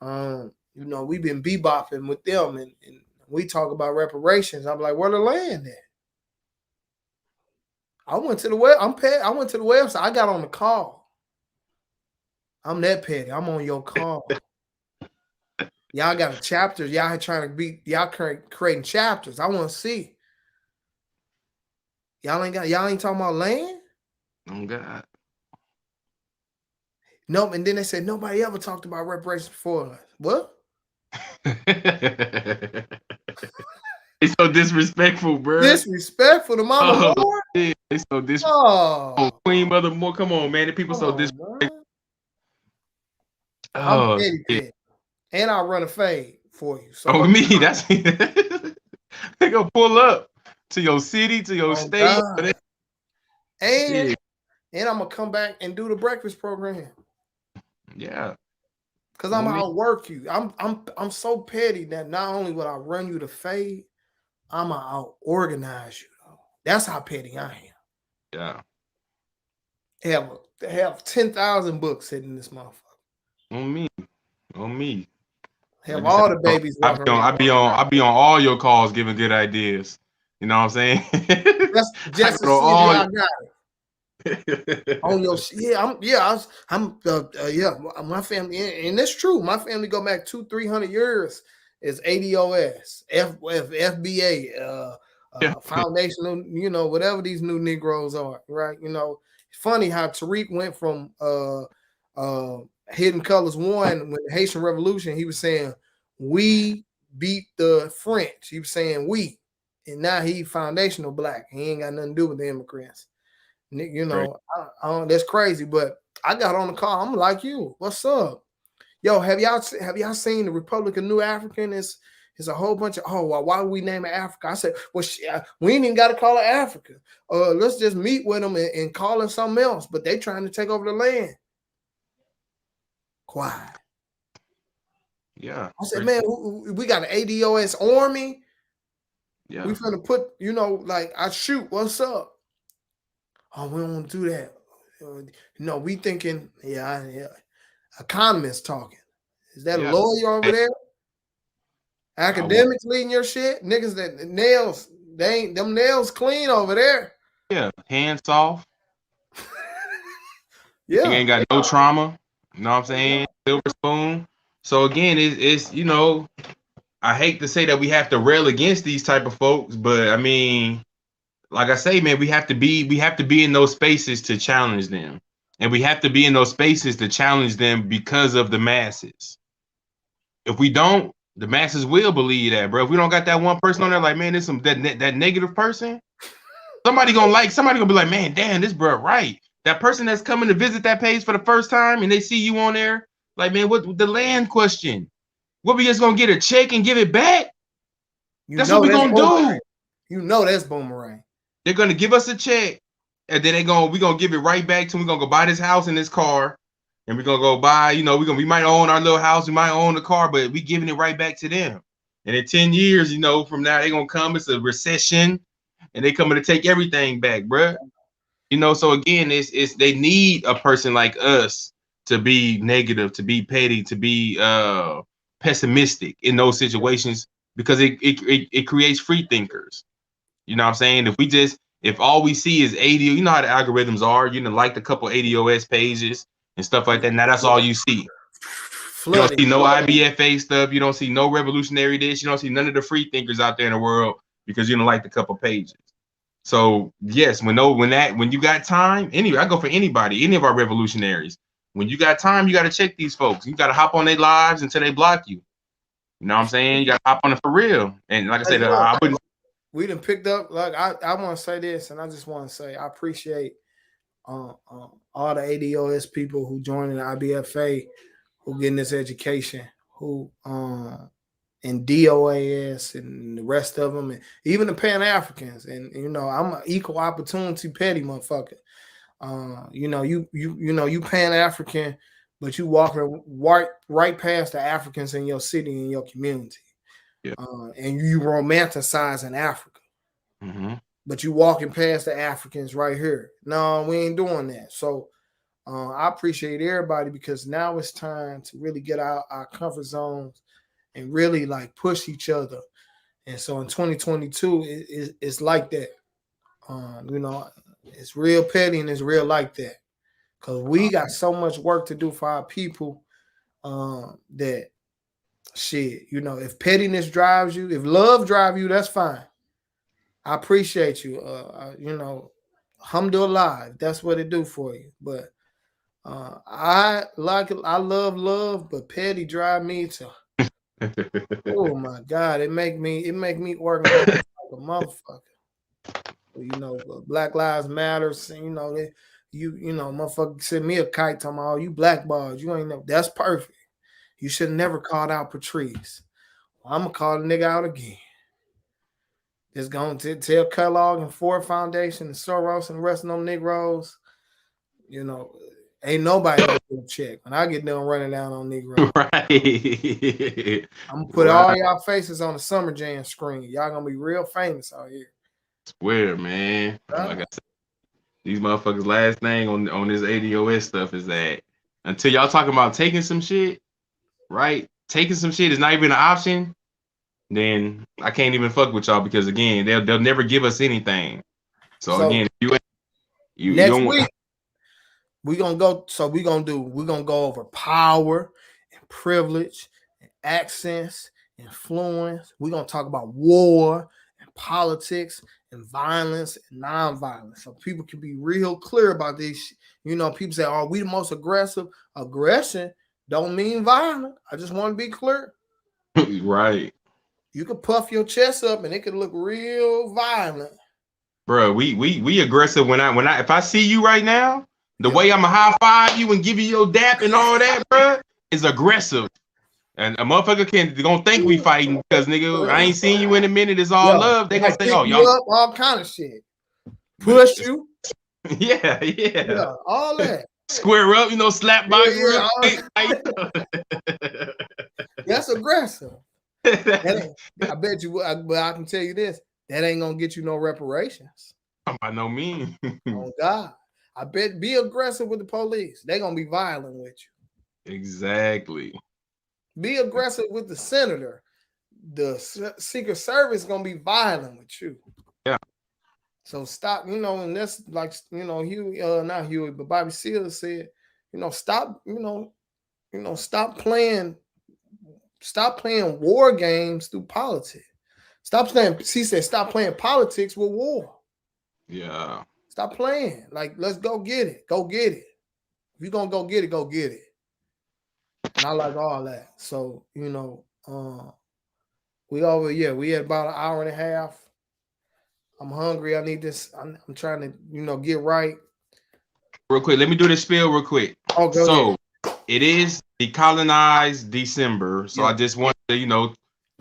S5: We've been bebopping with them, and we talk about reparations. I'm like, where the land at? I went to the website. I got on the call. I'm that petty. I'm on your call. Y'all got chapters. Y'all creating chapters. I want to see. Y'all ain't talking about land?
S6: Oh God.
S5: Nope. And then they said nobody ever talked about reparations before us. What?
S6: It's so disrespectful, bro.
S5: Disrespectful to Mama Moore?
S6: Yeah, it's so disrespectful. Queen Mother Moore, come on, man. The people so disrespectful.
S5: I'm petty. And I'll run a fade for you. So
S6: me, that's they gonna pull up to your city, to your state.
S5: And I'm gonna come back and do the breakfast program.
S6: Yeah.
S5: Because I'm gonna outwork you. I'm so petty that not only will I run you to fade, I'm gonna out organize you. Though. That's how petty I am.
S6: Yeah.
S5: Have 10,000 books sitting in this motherfucker.
S6: On me.
S5: Have all the babies.
S6: I be on all your calls giving good ideas. You know what I'm saying?
S5: That's just to see I got it. On your my family, and it's true. My family go back 200-300 years. Is ADOS, FBA, foundational, whatever these new Negroes are, right? It's funny how Tariq went from Hidden Colors 1 when the Haitian Revolution, he was saying we beat the French. He was saying we, and now he foundational black. He ain't got nothing to do with the immigrants. Right. That's crazy. But I got on the call. I'm like, you, what's up? Yo, have y'all seen the Republic of New African? It's a whole bunch of why would we name it Africa? I said, well, we ain't even got to call it Africa. Let's just meet with them and call it something else. But they trying to take over the land. Quiet.
S6: Yeah.
S5: I said, man, we got an ADOS army.
S6: Yeah.
S5: We finna put, I shoot. What's up? Oh, we don't want to do that. No, we thinking, economists talking. Is that a lawyer over there? Academics leading your shit? Niggas that nails, them nails clean over there.
S6: Yeah, hands off.
S5: Yeah.
S6: You ain't got no trauma. You know what I'm saying? Silver spoon. So again, it's I hate to say that we have to rail against these type of folks, but I mean, like I say, man, we have to be in those spaces to challenge them. And we have to be in those spaces to challenge them because of the masses. If we don't, the masses will believe that, bro. If we don't got that one person on there, like, man, there's that negative person. Somebody gonna be like, man, damn, this bro, right. That person that's coming to visit that page for the first time and they see you on there, like, man, what the land question? What, we just gonna get a check and give it back? That's what we gonna do.
S5: You know that's boomerang.
S6: They're gonna give us a check, and then we gonna give it right back to them. We're gonna go buy this house and this car, and we're gonna go buy, we might own our little house, we might own the car, but we giving it right back to them. And in 10 years, from now, they're gonna come, it's a recession, and they coming to take everything back, bruh. So again, it's they need a person like us to be negative, to be petty, to be pessimistic in those situations, because it creates free thinkers. You know what I'm saying? If all we see is ADO, you know how the algorithms are. You like a couple ADOS pages and stuff like that. Now that's all you see. You don't see no IBFA stuff. You don't see no revolutionary this. You don't see none of the free thinkers out there in the world because you don't like the couple pages. So yes, when you got time, anyway, I go for anybody, any of our revolutionaries. When you got time, you got to check these folks. You got to hop on their lives until they block you. You know what I'm saying? You got to hop on it for real. And like I said, I wouldn't.
S5: We done picked up, like, I want to say this, and I just want to say I appreciate all the ADOS people who joined the IBFA, who getting this education, who and DOAS and the rest of them, and even the Pan-Africans. And I'm an equal opportunity petty motherfucker. You Pan-African, but you walking right past the Africans in your city, in your community. Yeah. And you romanticizing Africa, but you walking past the Africans right here. No, we ain't doing that. So I appreciate everybody, because now it's time to really get out our comfort zones and really like push each other. And so in 2022, it's like that. It's real petty and it's real like that, because we got so much work to do for our people that. Shit, if pettiness drives you, if love drives you, that's fine. I appreciate you. Alhamdulillah, that's what it do for you. But I love love, but petty drive me to. Oh my God, it make me organize like a motherfucker. Black Lives Matter. Motherfucker send me a kite talking about, you blackballed. You ain't know. That's perfect. You should have never called out Patrice. Well, I'm going to call the nigga out again. It's going to tell Kellogg and Ford Foundation and Soros and the rest of them Negroes, ain't nobody going to check. When I get done running down on Negroes. Right. I'm going to put all y'all faces on the Summer Jam screen. Y'all going to be real famous out here.
S6: Swear, man. Like I said, these motherfuckers' last thing on this ADOS stuff is that until y'all talking about taking some shit, right? Taking some shit is not even an option, then I can't even fuck with y'all, because again, they'll never give us anything. So again, you
S5: next
S6: don't
S5: week we're gonna go over power and privilege and access, influence. We're gonna talk about war and politics and violence and non-violence, so people can be real clear about this. People say, "Are we the most aggressive?" Aggression don't mean violent. I just want to be clear.
S6: Right.
S5: You could puff your chest up and it could look real violent.
S6: Bro, we aggressive when if I see you right now, the way I'm a high five you and give you your dap and all that, bro, is aggressive. And a motherfucker gonna think we fighting because nigga, I ain't seen you in a minute. It's all love. They gonna say, "Oh, y'all
S5: up, all kind of shit, push you."
S6: Yeah,
S5: all that.
S6: Square up, slap box.
S5: That's aggressive. I bet you, but I can tell you this: that ain't gonna get you no reparations.
S6: By no means.
S5: Oh God, I bet be aggressive with the police. They're gonna be violent with you.
S6: Exactly.
S5: Be aggressive with the senator. The Secret Service is gonna be violent with you.
S6: Yeah.
S5: So stop, and that's like, Huey, not Huey, but Bobby Seals said, stop, stop playing war games through politics. He said, stop playing politics with war.
S6: Yeah.
S5: Stop playing. Like, let's go get it. Go get it. If you're gonna go get it, go get it. And I like all that. So, we had about an hour and a half. I'm hungry. I need this. I'm trying to, get right.
S6: real quick. Let me do this spiel real quick.
S5: Oh, go
S6: So
S5: ahead.
S6: it is Decolonized December. So
S5: Yeah.
S6: I just want to,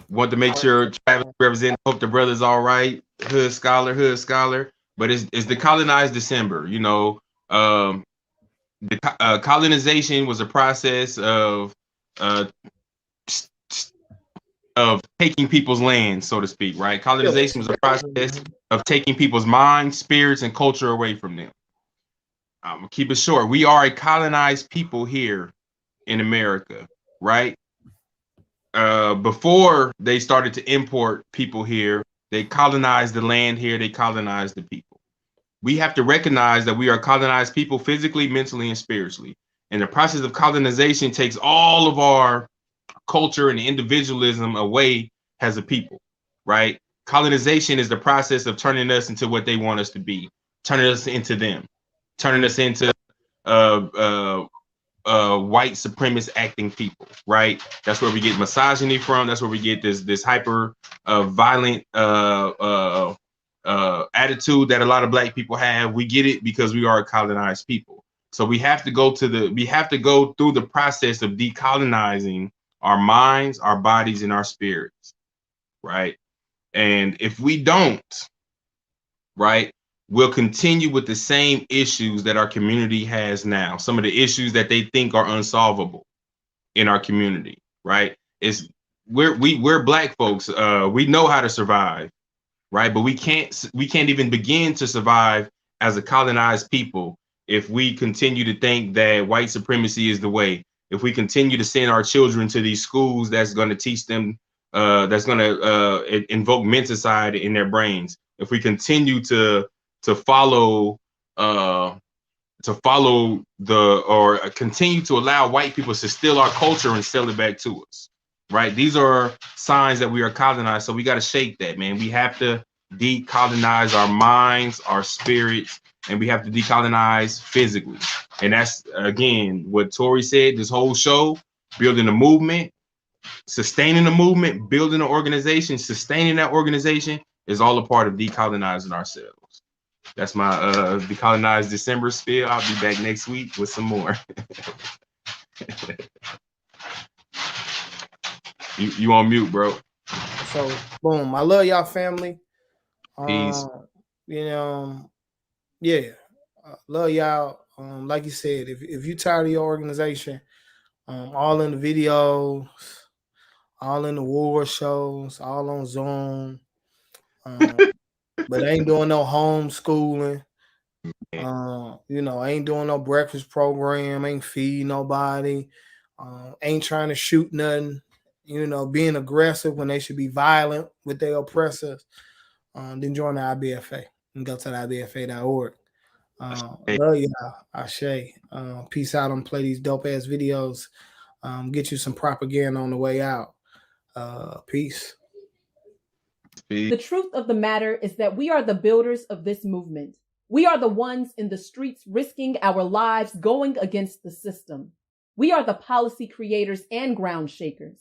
S6: want to make sure Travis represent. Hope the brother's all right. Hood scholar. But it's Decolonized December. Colonization was a process of taking people's land, so to speak, right? Colonization was a process of taking people's minds, spirits, and culture away from them. I'm gonna keep it short. We are a colonized people here in America, right? Before they started to import people here, they colonized the land here, they colonized the people. We have to recognize that we are colonized people physically, mentally, and spiritually. And the process of colonization takes all of our culture and individualism away as a people, right? Colonization is the process of turning us into what they want us to be, turning us into them, turning us into white supremacist acting people, right? That's where we get misogyny from. That's where we get this hyper violent attitude that a lot of Black people have. We get it because we are a colonized people. So we have to go through the process of decolonizing our minds, our bodies, and our spirits, right? And if we don't, right, we'll continue with the same issues that our community has now. Some of the issues that they think are unsolvable in our community, right? We're Black folks. We know how to survive, right? But we can't even begin to survive as a colonized people if we continue to think that white supremacy is the way. If we continue to send our children to these schools that's going to teach them, that's going to invoke menticide in their brains. If we continue to follow continue to allow white people to steal our culture and sell it back to us, right? These are signs that we are colonized. So we got to shake that, man. We have to decolonize our minds, our spirits, and we have to decolonize physically. And that's, again, what Tori said, this whole show, building a movement, sustaining the movement, building an organization, sustaining that organization is all a part of decolonizing ourselves. That's my Decolonized December spiel. I'll be back next week with some more. You on mute, bro.
S5: So, boom. I love y'all, family.
S6: Peace.
S5: Yeah, love y'all. Like you said, if you tired of your organization, all in the videos, all in the war shows, all on Zoom, but ain't doing no homeschooling. Ain't doing no breakfast program, ain't feeding nobody, ain't trying to shoot nothing, being aggressive when they should be violent with their oppressors. Then join the IBFA and go to the IBFA.org. Love y'all. Ashe. Peace out. I'm play these dope ass videos. Get you some propaganda on the way out. Peace.
S1: The truth of the matter is that we are the builders of this movement. We are the ones in the streets risking our lives going against the system. We are the policy creators and ground shakers.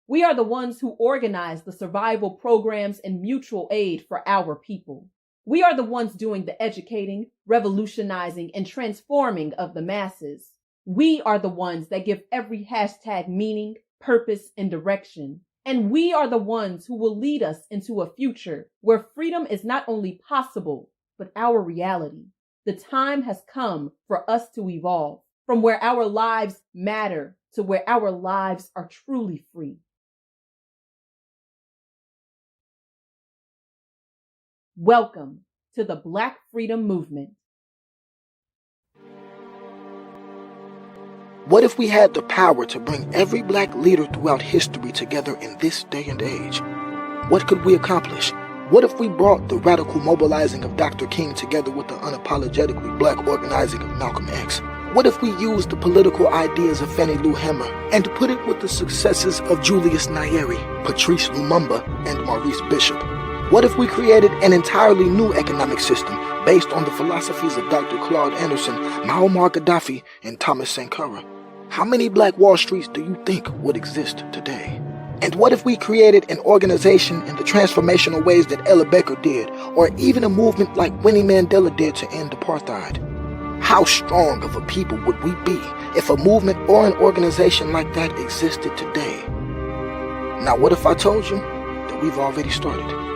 S1: We are the ones who organize the survival programs and mutual aid for our people. We are the ones doing the educating, revolutionizing, and transforming of the masses. We are the ones that give every hashtag meaning, purpose, and direction. And we are the ones who will lead us into a future where freedom is not only possible, but our reality. The time has come for us to evolve from where our lives matter to where our lives are truly free. Welcome to the Black Freedom Movement.
S2: What if we had the power to bring every Black leader throughout history together in this day and age? What could we accomplish? What if we brought the radical mobilizing of Dr. King together with the unapologetically Black organizing of Malcolm X? What if we used the political ideas of Fannie Lou Hamer and put it with the successes of Julius Nyerere, Patrice Lumumba, and Maurice Bishop? What if we created an entirely new economic system based on the philosophies of Dr. Claude Anderson, Muammar Gaddafi, and Thomas Sankara? How many Black Wall Streets do you think would exist today? And what if we created an organization in the transformational ways that Ella Baker did, or even a movement like Winnie Mandela did to end apartheid? How strong of a people would we be if a movement or an organization like that existed today? Now, what if I told you that we've already started?